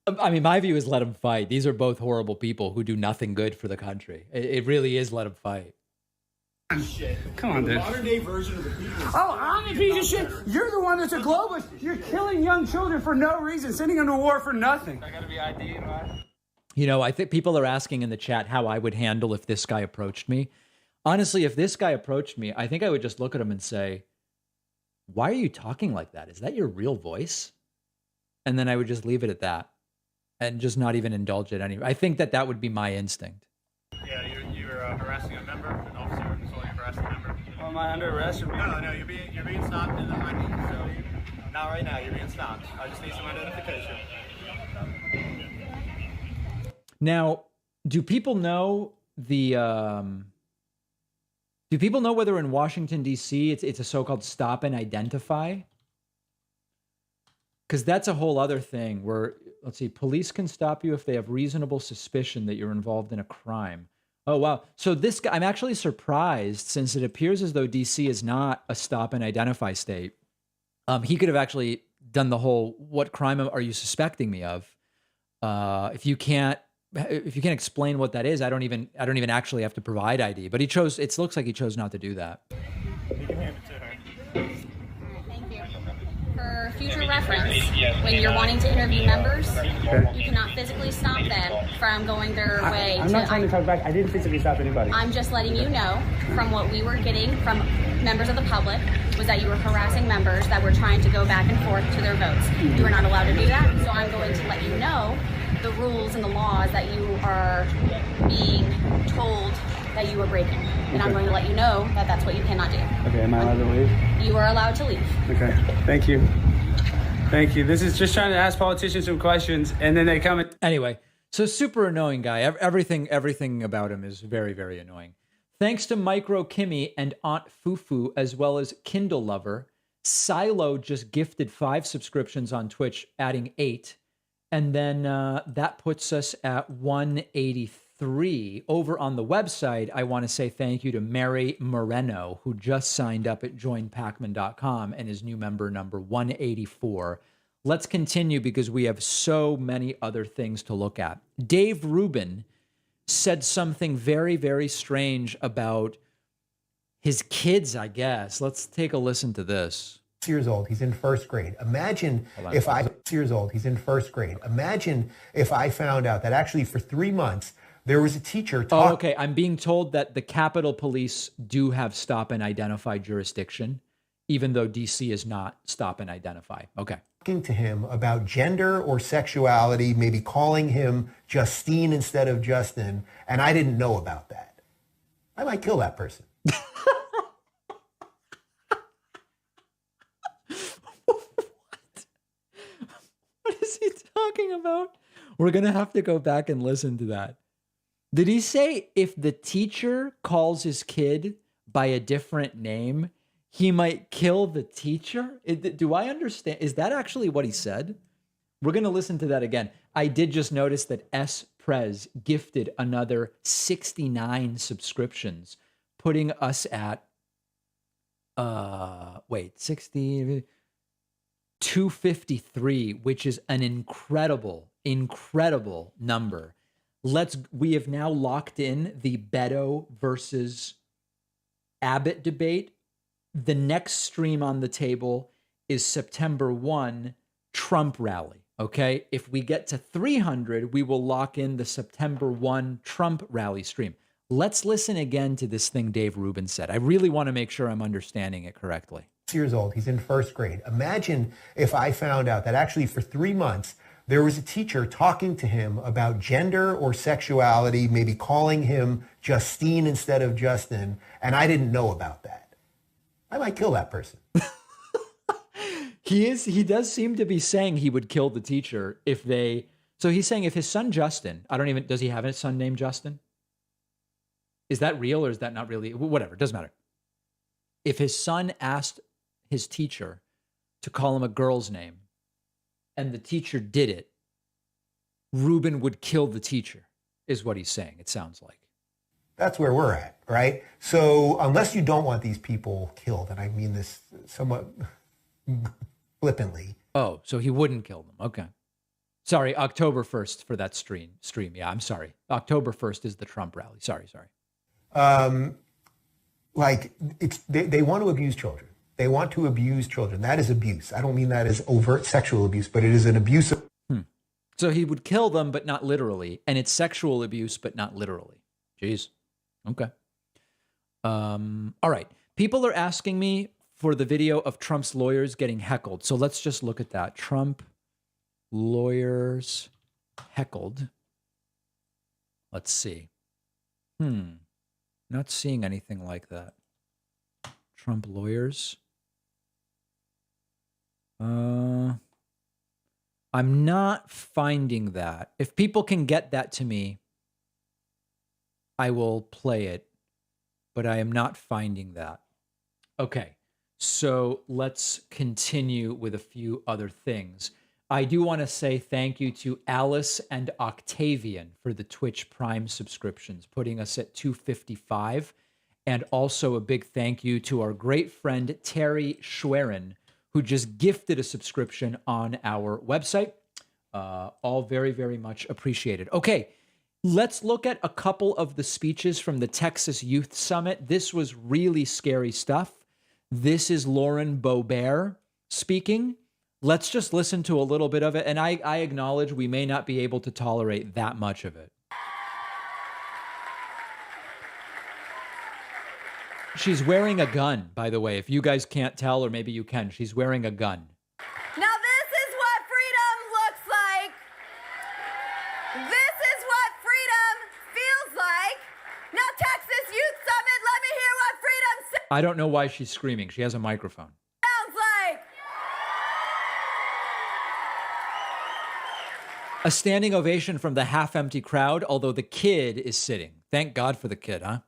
on. I mean, my view is let them fight. These are both horrible people who do nothing good for the country. It really is let them fight. Come on, dude. Modern day version of the people. Oh, I'm a piece of shit. You're the one that's a globalist. You're killing young children for no reason, sending them to war for nothing. I gotta be ID, right? You know, I think people are asking in the chat how I would handle if this guy approached me. Honestly, if this guy approached me, I think I would just look at him and say, why are you talking like that? Is that your real voice? And then I would just leave it at that and just not even indulge it anyway. I think that would be my instinct. Yeah, you're harassing a member, an officer, so you're harassing a member. Oh, am I under arrest? No, you're being stopped in the ID, so not right now, you're being stopped. I just need some identification. Now, do people know whether in Washington, D.C., it's a so-called stop and identify? Because that's a whole other thing where, let's see, police can stop you if they have reasonable suspicion that you're involved in a crime. Oh, wow. So this guy, I'm actually surprised since it appears as though D.C. is not a stop and identify state. He could have actually done the whole, what crime are you suspecting me of? If you can't explain what that is, I don't even actually have to provide ID. But it looks like he chose not to do that. You can hand it to her. Thank you. For future reference, when you're wanting to interview members, you cannot physically stop them from going their way. I'm not trying to talk back. I didn't physically stop anybody. I'm just letting you know from what we were getting from members of the public was that you were harassing members that were trying to go back and forth to their votes. You are not allowed to do that, so I'm going to let you know the rules and the laws that you are being told that you are breaking. And I'm going to let you know that that's what you cannot do. Okay, am I allowed to leave? You are allowed to leave. Okay, thank you. Thank you. This is just trying to ask politicians some questions, and then they come and... Anyway, so super annoying guy. Everything about him is very, very annoying. Thanks to Micro Kimmy and Aunt Fufu, as well as Kindle Lover, Silo just gifted 5 subscriptions on Twitch, adding 8. And then that puts us at 183. Over on the website, I want to say thank you to Mary Moreno, who just signed up at joinpacman.com and is new member number 184. Let's continue because we have so many other things to look at. Dave Rubin said something very, very strange about his kids, I guess. Let's take a listen to this. Years old, he's in first grade. Imagine if I 6 years old, he's in first grade. Imagine if I found out that actually for 3 months there was a teacher Oh, okay. I'm being told that the Capitol Police do have stop and identify jurisdiction, even though DC is not stop and identify. Okay. talking to him about gender or sexuality, maybe calling him Justine instead of Justin, and I didn't know about that. I might kill that person. What is he talking about? We're going to have to go back and listen to that. Did he say if the teacher calls his kid by a different name, he might kill the teacher? Do I understand? Is that actually what he said? We're going to listen to that again. I did just notice that S. Prez gifted another 69 subscriptions, putting us at, 253, which is an incredible number. We have now locked in the Beto versus Abbott debate The next stream on the table is September 1, Trump rally. Okay. If we get to 300, we will lock in the September 1 Trump rally stream. Let's listen again to this thing Dave Rubin said. I really want to make sure I'm understanding it correctly. Years old. He's in first grade. Imagine if I found out that actually for 3 months, there was a teacher talking to him about gender or sexuality, maybe calling him Justine instead of Justin, and I didn't know about that. I might kill that person. He does seem to be saying he would kill the teacher if they, so he's saying if his son Justin, does he have a son named Justin? Is that real or is that not really? Whatever, it doesn't matter. If his son asked his teacher to call him a girl's name and the teacher did it, Rubin would kill the teacher, is what he's saying, it sounds like. That's where we're at, right? So unless you don't want these people killed, and I mean this somewhat flippantly. Oh, so he wouldn't kill them. Okay. Sorry, October 1st for that stream. Yeah, I'm sorry. October 1st is the Trump rally. Sorry. They want to abuse children. They want to abuse children. That is abuse. I don't mean that as overt sexual abuse, but it is an abuse of... So he would kill them, but not literally. And it's sexual abuse, but not literally. Jeez. Okay. All right. People are asking me for the video of Trump's lawyers getting heckled. So let's just look at that. Trump lawyers heckled. Let's see. Not seeing anything like that. Trump lawyers. I'm not finding that. If people can get that to me, I will play it, but I am not finding that. Okay, so let's continue with a few other things. I do want to say thank you to Alice and Octavian for the Twitch Prime subscriptions, putting us at 255. And also a big thank you to our great friend Terry Schwerin, who just gifted a subscription on our website. All very, very much appreciated. Okay, let's look at a couple of the speeches from the Texas Youth Summit. This was really scary stuff. This is Lauren Boebert speaking. Let's just listen to a little bit of it. And I acknowledge we may not be able to tolerate that much of it. She's wearing a gun, by the way. If you guys can't tell, or maybe you can, she's wearing a gun. Now this is what freedom looks like. This is what freedom feels like. Now Texas Youth Summit, let me hear what freedom I don't know why she's screaming. She has a microphone. sounds like. A standing ovation from the half-empty crowd, although the kid is sitting. Thank God for the kid, huh?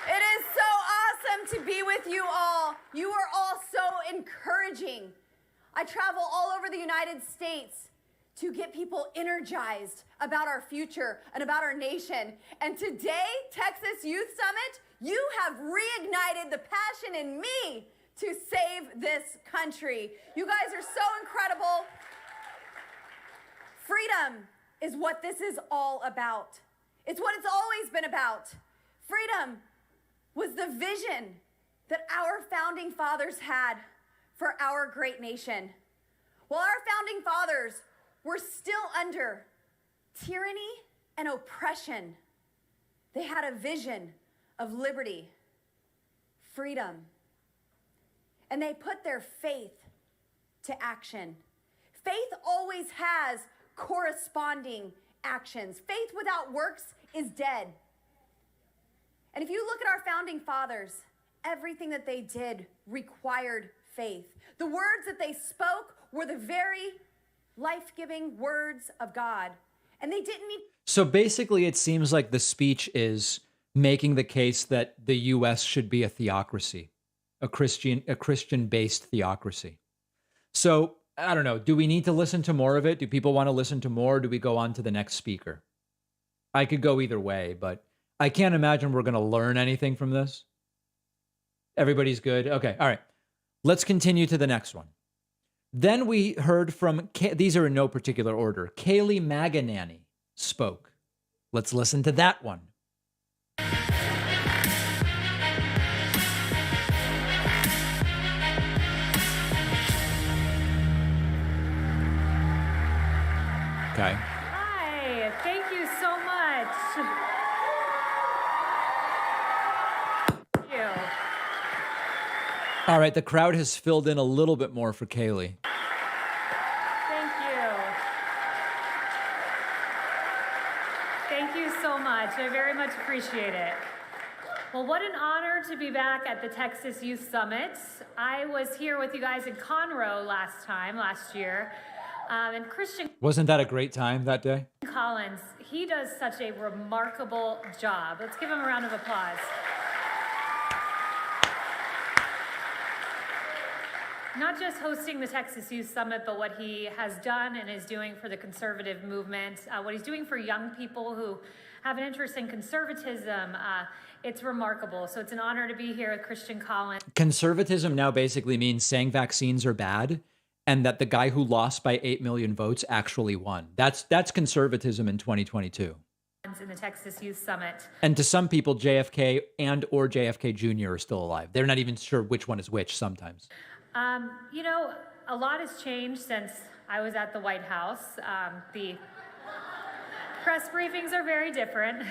It is so awesome to be with you all. You are all so encouraging. I travel all over the United States to get people energized about our future and about our nation. And today, Texas Youth Summit, you have reignited the passion in me to save this country. You guys are so incredible. Freedom is what this is all about. It's what it's always been about. Freedom was the vision that our founding fathers had for our great nation. While our founding fathers were still under tyranny and oppression, they had a vision of liberty, freedom, and they put their faith to action. Faith always has corresponding actions. Faith without works is dead. And if you look at our founding fathers, everything that they did required faith. The words that they spoke were the very life-giving words of God. And they didn't need... So basically, it seems like the speech is making the case that the U.S. should be a theocracy, a Christian-based theocracy. So, I don't know. Do we need to listen to more of it? Do people want to listen to more? Or do we go on to the next speaker? I could go either way, but I can't imagine we're going to learn anything from this. Everybody's good? Okay, all right. Let's continue to the next one. Then we heard from, these are in no particular order, Kayleigh McEnany spoke. Let's listen to that one. Okay. Hi, thank you so much. Thank you. All right, the crowd has filled in a little bit more for Kayleigh. Thank you. Thank you so much. I very much appreciate it. Well, what an honor to be back at the Texas Youth Summit. I was here with you guys in Conroe last year. And Christian Wasn't that a great time that day? Collins, he does such a remarkable job. Let's give him a round of applause. Not just hosting the Texas Youth Summit, but what he has done and is doing for the conservative movement, what he's doing for young people who have an interest in conservatism. It's remarkable. So it's an honor to be here with Christian Collins. Conservatism now basically means saying vaccines are bad and that the guy who lost by 8 million votes actually won. That's conservatism in 2022. In the Texas Youth Summit. And to some people, JFK and or JFK Jr. are still alive. They're not even sure which one is which sometimes. You know, a lot has changed since I was at the White House. The press briefings are very different.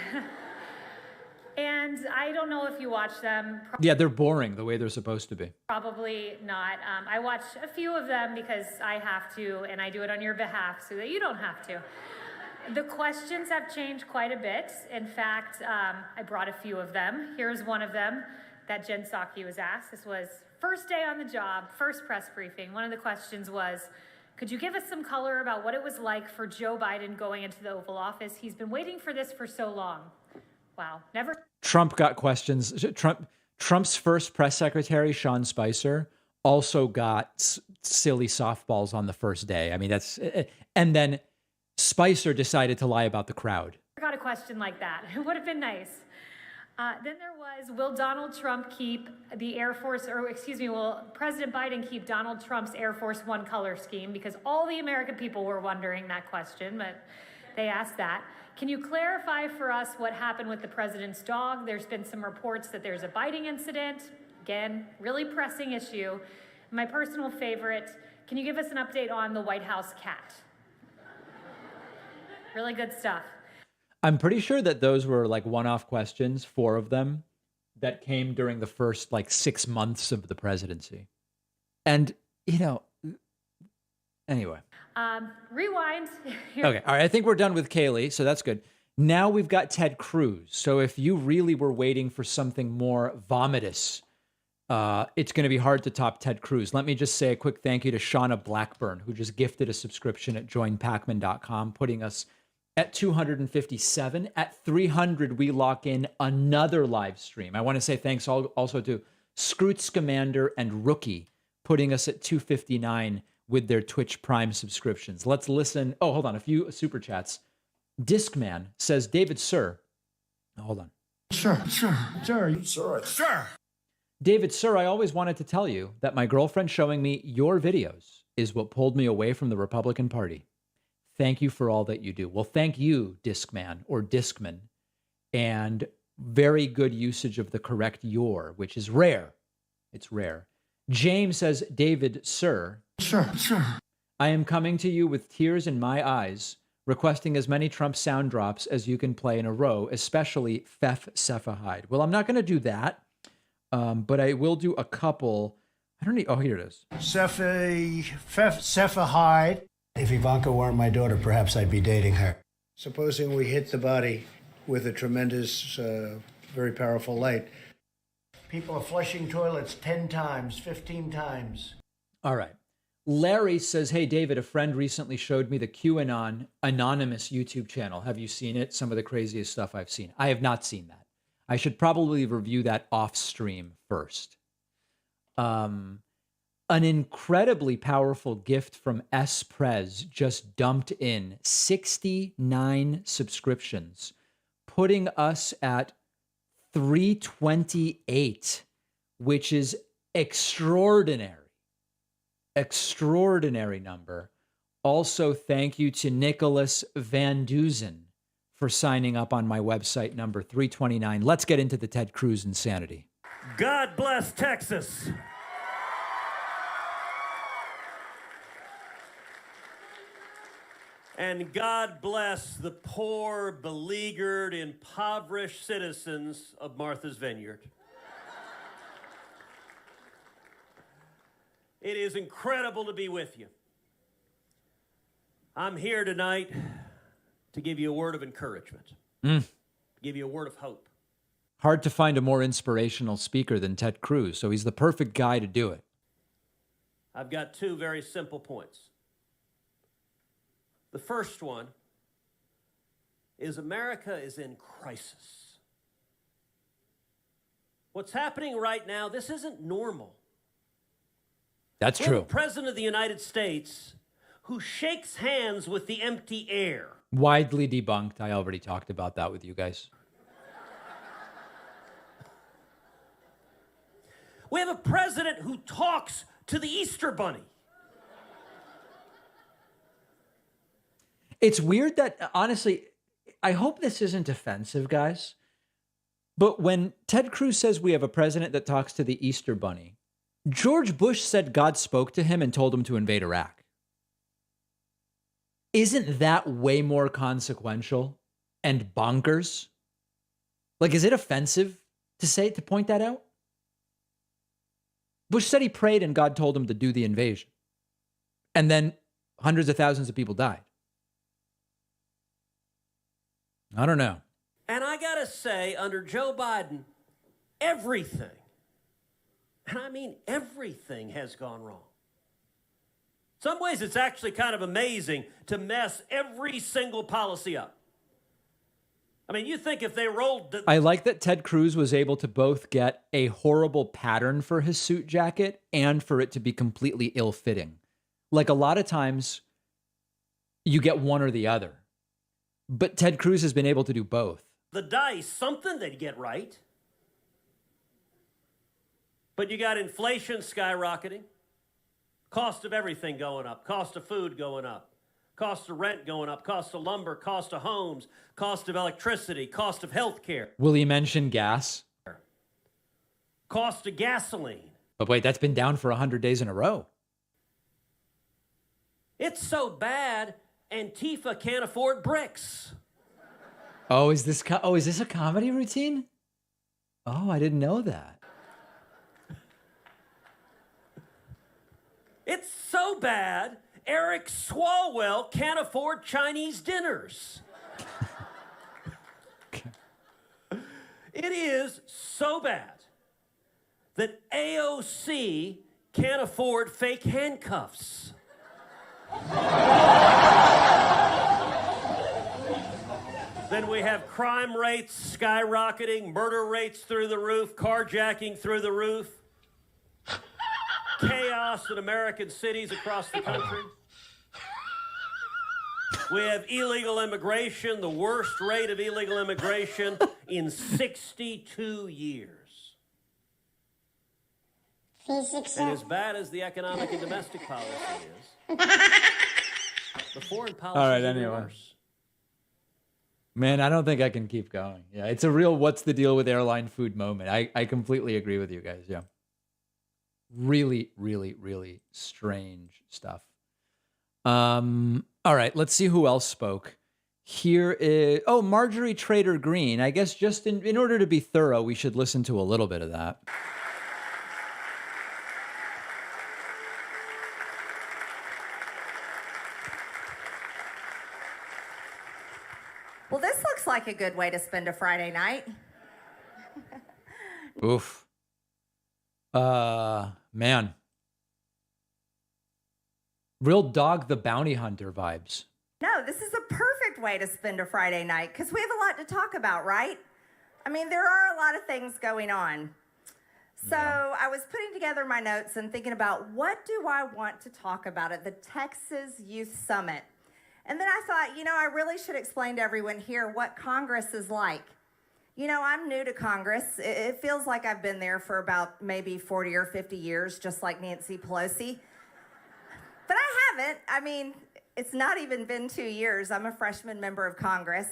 And I don't know if you watch them. Yeah, they're boring the way they're supposed to be. Probably not. I watch a few of them because I have to, and I do it on your behalf so that you don't have to. The questions have changed quite a bit. In fact, I brought a few of them. Here's one of them that Jen Psaki was asked. This was first day on the job, first press briefing. One of the questions was, could you give us some color about what it was like for Joe Biden going into the Oval Office? He's been waiting for this for so long. Wow, never. Trump got questions. Trump's first press secretary, Sean Spicer, also got silly softballs on the first day. I mean, and then Spicer decided to lie about the crowd. I got a question like that. It would have been nice. Then there was, will Donald Trump keep the Air Force, will President Biden keep Donald Trump's Air Force One color scheme? Because all the American people were wondering that question, but they asked that. Can you clarify for us what happened with the president's dog? There's been some reports that there's a biting incident. Again, really pressing issue. My personal favorite, can you give us an update on the White House cat? Really good stuff. I'm pretty sure that those were like one-off questions, 4 of them, that came during the first 6 months of the presidency. And, anyway. Rewind. Okay, all right, I think we're done with Kayleigh, so that's good. Now we've got Ted Cruz. So if you really were waiting for something more vomitous, it's going to be hard to top Ted Cruz. Let me just say a quick thank you to Shauna Blackburn, who just gifted a subscription at joinpacman.com, putting us at 257. At 300, we lock in another live stream. I want to say thanks also to Scroot Scamander and Rookie, putting us at 259 with their Twitch Prime subscriptions. Let's listen. Oh, hold on. A few super chats. Discman says, David, sir. Hold on. Sure. David, sir, I always wanted to tell you that my girlfriend showing me your videos is what pulled me away from the Republican Party. Thank you for all that you do. Well, thank you, Discman or Discman, and very good usage of the correct your, which is rare. It's rare. James says, David, sir. Sure. I am coming to you with tears in my eyes, requesting as many Trump sound drops as you can play in a row, especially Fef Cephahide. Well, I'm not going to do that, but I will do a couple. I don't need. Oh, here it is. Cephahide. If Ivanka weren't my daughter, perhaps I'd be dating her. Supposing we hit the body with a tremendous, very powerful light. People are flushing toilets 10 times, 15 times. All right. Larry says, hey, David, a friend recently showed me the QAnon Anonymous YouTube channel. Have you seen it? Some of the craziest stuff I've seen. I have not seen that. I should probably review that off stream first. An incredibly powerful gift from S. Prez just dumped in 69 subscriptions, putting us at 328, which is extraordinary number. Also, thank you to Nicholas Van Duzen for signing up on my website, number 329. Let's get into the Ted Cruz insanity. God bless Texas. And God bless the poor, beleaguered, impoverished citizens of Martha's Vineyard. It is incredible to be with you. I'm here tonight to give you a word of encouragement, to give you a word of hope. Hard to find a more inspirational speaker than Ted Cruz, so he's the perfect guy to do it. I've got two very simple points. The first one is America is in crisis. What's happening right now, this isn't normal. That's We have true. a president of the United States who shakes hands with the empty air. Widely debunked. I already talked about that with you guys. We have a president who talks to the Easter Bunny. It's weird that, honestly, I hope this isn't offensive, guys. But when Ted Cruz says we have a president that talks to the Easter Bunny, George Bush said God spoke to him and told him to invade Iraq. Isn't that way more consequential and bonkers? Like, is it offensive to point that out? Bush said he prayed and God told him to do the invasion. And then hundreds of thousands of people died. I don't know. And I gotta say, under Joe Biden, everything, and I mean everything, has gone wrong. In some ways, it's actually kind of amazing to mess every single policy up. I mean, you think if they rolled... I like that Ted Cruz was able to both get a horrible pattern for his suit jacket and for it to be completely ill-fitting. Like, a lot of times, you get one or the other. But Ted Cruz has been able to do both. the dice, something they'd get right. But you got inflation skyrocketing, cost of everything going up, cost of food going up, cost of rent going up, cost of lumber, cost of homes, cost of electricity, cost of health care. Will he mention gas? Cost of gasoline. But wait, that's been down for 100 days in a row. It's so bad, Antifa can't afford bricks. Oh, is this a comedy routine? Oh, I didn't know that. It's so bad, Eric Swalwell can't afford Chinese dinners. It is so bad that AOC can't afford fake handcuffs. Then we have crime rates skyrocketing, murder rates through the roof, carjacking through the roof, chaos in American cities across the country. We have illegal immigration, the worst rate of illegal immigration in 62 years. And as bad as the economic and domestic policy is, the foreign policy All right, is even anyway. worse. Man, I don't think I can keep going. Yeah, it's a real what's the deal with airline food moment. I completely agree with you guys. Yeah. Really, really, really strange stuff. All right, let's see who else spoke. Here is, Marjorie Taylor Greene. I guess just in order to be thorough, we should listen to a little bit of that. Well, this looks like a good way to spend a Friday night. Oof. Man. Real Dog the Bounty Hunter vibes. No, this is a perfect way to spend a Friday night because we have a lot to talk about, right? I mean, there are a lot of things going on. So I was putting together my notes and thinking about what do I want to talk about at the Texas Youth Summit. And then I thought, I really should explain to everyone here what Congress is like. I'm new to Congress. It feels like I've been there for about maybe 40 or 50 years, just like Nancy Pelosi. But I haven't. I mean, it's not even been 2 years. I'm a freshman member of Congress.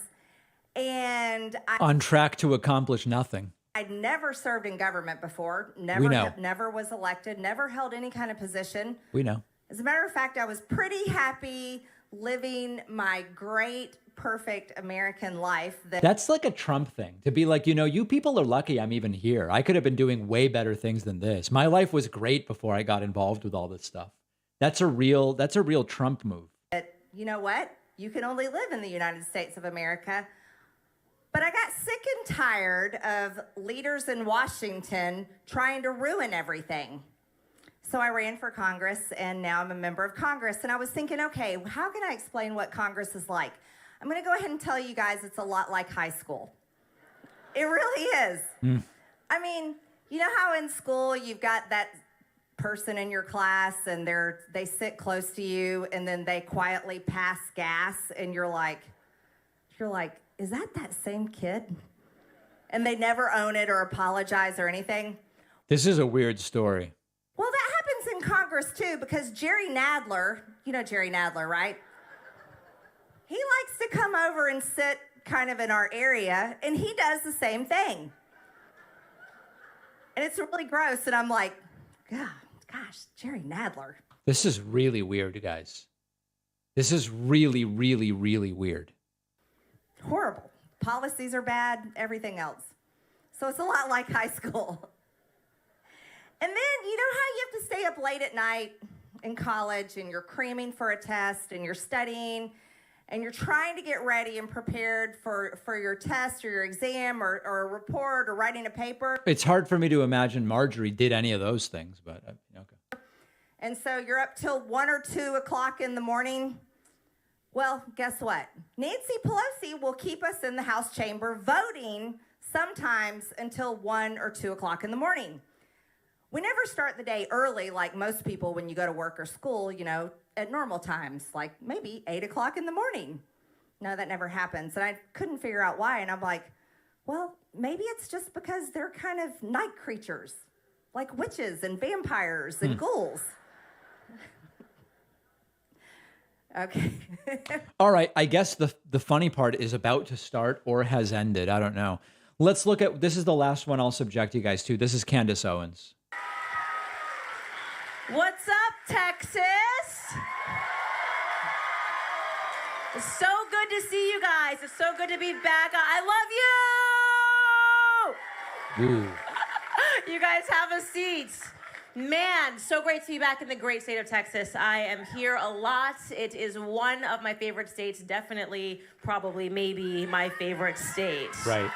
And On track to accomplish nothing. I'd never served in government before. We know. Never was elected. Never held any kind of position. We know. As a matter of fact, I was pretty happy living my great, perfect American life. That's like a Trump thing to be like, you people are lucky I'm even here. I could have been doing way better things than this. My life was great before I got involved with all this stuff. That's a real Trump move. But you know what? You can only live in the United States of America. But I got sick and tired of leaders in Washington trying to ruin everything. So I ran for Congress, and now I'm a member of Congress. And I was thinking, okay, how can I explain what Congress is like? I'm going to go ahead and tell you guys it's a lot like high school. It really is. I mean, you know how in school you've got that person in your class and they sit close to you and then they quietly pass gas and you're like, is that same kid? And they never own it or apologize or anything. This is a weird story. Well, that happens in Congress too, because Jerry Nadler, you know Jerry Nadler, right? He likes to come over and sit kind of in our area, and he does the same thing. And it's really gross, and I'm like, gosh, Jerry Nadler. This is really weird, guys. This is really, really, really weird. Horrible. Policies are bad, everything else. So it's a lot like high school. And then, you know how you have to stay up late at night in college and you're cramming for a test and you're studying and you're trying to get ready and prepared for your test or your exam or a report or writing a paper. It's hard for me to imagine Marjorie did any of those things, but okay. And so you're up till 1 or 2 o'clock in the morning. Well, guess what? Nancy Pelosi will keep us in the House chamber voting sometimes until 1 or 2 o'clock in the morning. We never start the day early like most people when you go to work or school, at normal times, like maybe 8 o'clock in the morning. No, that never happens. And I couldn't figure out why. And I'm like, well, maybe it's just because they're kind of night creatures, like witches and vampires and ghouls. Okay. All right. I guess the funny part is about to start or has ended. I don't know. Let's look at, this is the last one I'll subject you guys to. This is Candace Owens. What's up, Texas? It's so good to see you guys. It's so good to be back. I love you. Ooh. You guys have a seat. Man, so great to be back in the great state of Texas. I am here a lot. It is one of my favorite states. Definitely, probably, maybe my favorite state. Right.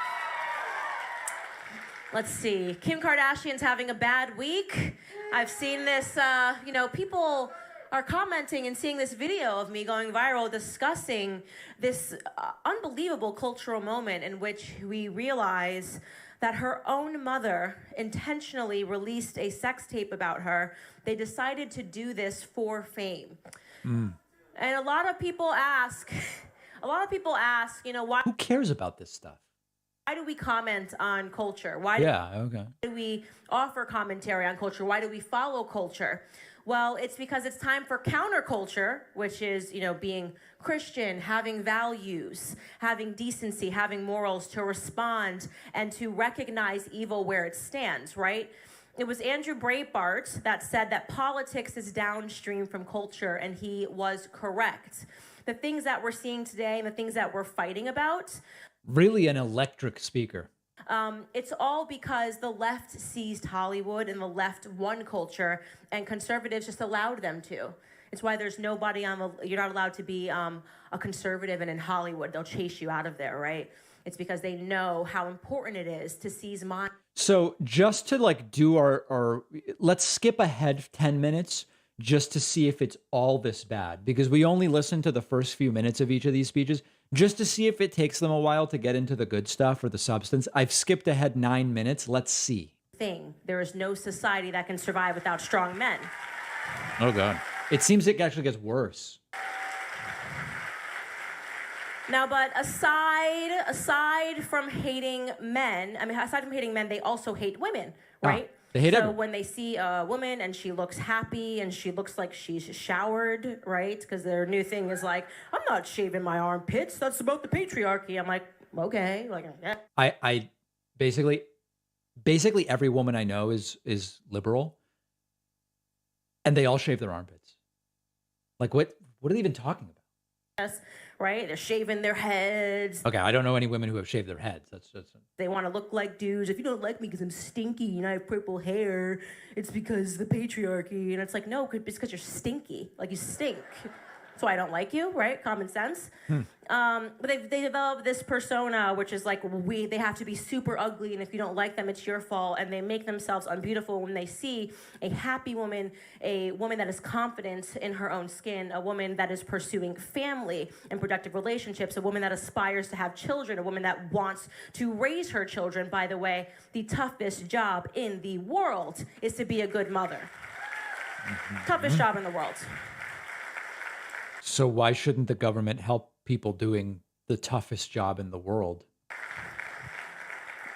Let's see. Kim Kardashian's having a bad week. I've seen this, people are commenting and seeing this video of me going viral discussing this unbelievable cultural moment in which we realize that her own mother intentionally released a sex tape about her. They decided to do this for fame. And a lot of people ask, why? Who cares about this stuff? Why do we comment on culture? Why do we offer commentary on culture? Why do we follow culture? Well, it's because it's time for counterculture, which is, being Christian, having values, having decency, having morals, to respond and to recognize evil where it stands, right? It was Andrew Breitbart that said that politics is downstream from culture, and he was correct. The things that we're seeing today and the things that we're fighting about, Really an electric speaker. It's all because the left seized Hollywood and the left won culture, and conservatives just allowed them to. It's why there's nobody you're not allowed to be a conservative and in Hollywood. They'll chase you out of there, right? It's because they know how important it is to seize mind. So just to do our let's skip ahead 10 minutes just to see if it's all this bad, because we only listened to the first few minutes of each of these speeches just to see if it takes them a while to get into the good stuff or the substance. I've skipped ahead 9 minutes. Let's see. There is no society that can survive without strong men. Oh, God. It seems it actually gets worse. Now, but aside from hating men, they also hate women, right? They hate so everyone. When they see a woman and she looks happy and she looks like she's showered, right? Because their new thing is like, I'm not shaving my armpits. That's about the patriarchy. I'm like, okay. Yeah. I basically every woman I know is liberal, and they all shave their armpits. Like, what are they even talking about? right? They're shaving their heads. Okay, I don't know any women who have shaved their heads. That's They want to look like dudes. If you don't like me because I'm stinky and I have purple hair, it's because the patriarchy. And it's like, no, it's because you're stinky. Like, you stink. That's why I don't like you, right? Common sense. But they develop this persona, which is like, they have to be super ugly, and if you don't like them, it's your fault. And they make themselves unbeautiful when they see a happy woman, a woman that is confident in her own skin, a woman that is pursuing family and productive relationships, a woman that aspires to have children, a woman that wants to raise her children. By the way, the toughest job in the world is to be a good mother. Toughest job in the world. So why shouldn't the government help people doing the toughest job in the world?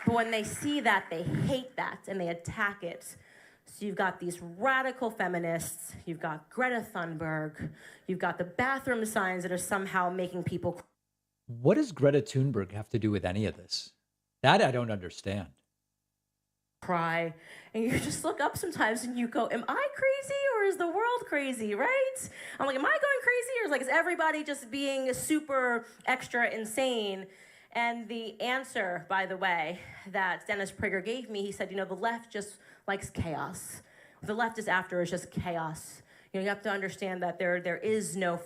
But when they see that, they hate that and they attack it. So you've got these radical feminists, you've got Greta Thunberg, you've got the bathroom signs that are somehow making people What does Greta Thunberg have to do with any of this? That I don't understand. cry. And you just look up sometimes and you go, am I crazy or is the world crazy, right? I'm like, am I going crazy or is everybody just being super extra insane? And the answer, by the way, that Dennis Prager gave me, he said, the left just likes chaos. What the left is after is just chaos. You have to understand that there is no...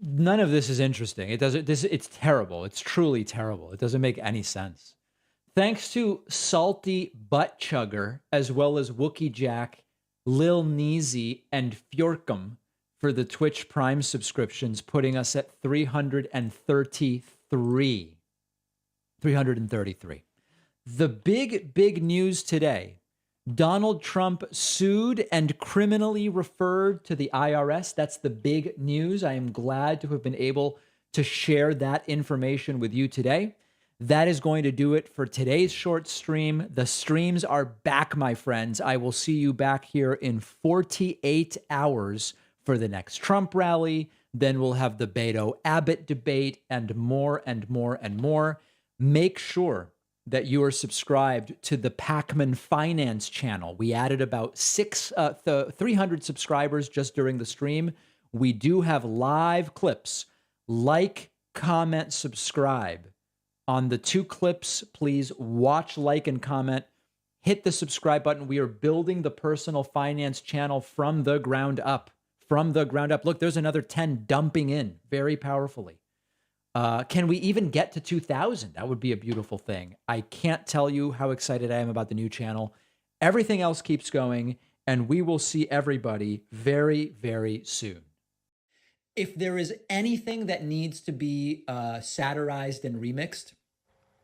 None of this is interesting. It's terrible. It's truly terrible. It doesn't make any sense. Thanks to Salty Butt Chugger, as well as Wookie Jack, Lil Neezy, and Fjorkum for the Twitch Prime subscriptions, putting us at 333. 333. The big news today. Donald Trump sued and criminally referred to the IRS. That's the big news. I am glad to have been able to share that information with you today. That is going to do it for today's short stream. The streams are back, my friends. I will see you back here in 48 hours for the next Trump rally. Then we'll have the Beto Abbott debate and more and more and more. Make sure that you are subscribed to the Pacman Finance channel. We added about 300 subscribers just during the stream. We do have live clips. Like, comment, subscribe. On the 2 clips, please watch, like, and comment. Hit the subscribe button. We are building the personal finance channel from the ground up. From the ground up. Look, there's another 10 dumping in very powerfully. Can we even get to 2,000? That would be a beautiful thing. I can't tell you how excited I am about the new channel. Everything else keeps going, and we will see everybody very, very soon. If there is anything that needs to be satirized and remixed,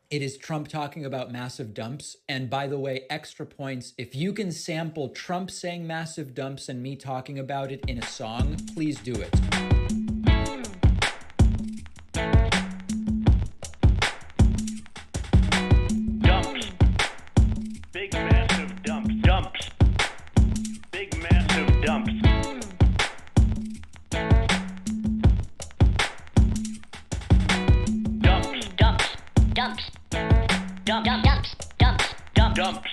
it is Trump talking about massive dumps. And by the way, extra points, if you can sample Trump saying massive dumps and me talking about it in a song, please do it. Dumps. Big massive dumps. Dumps. Big massive dumps. Dumps. Dumps. Dumps. Dumps. Dumps. Dumps. Dumps.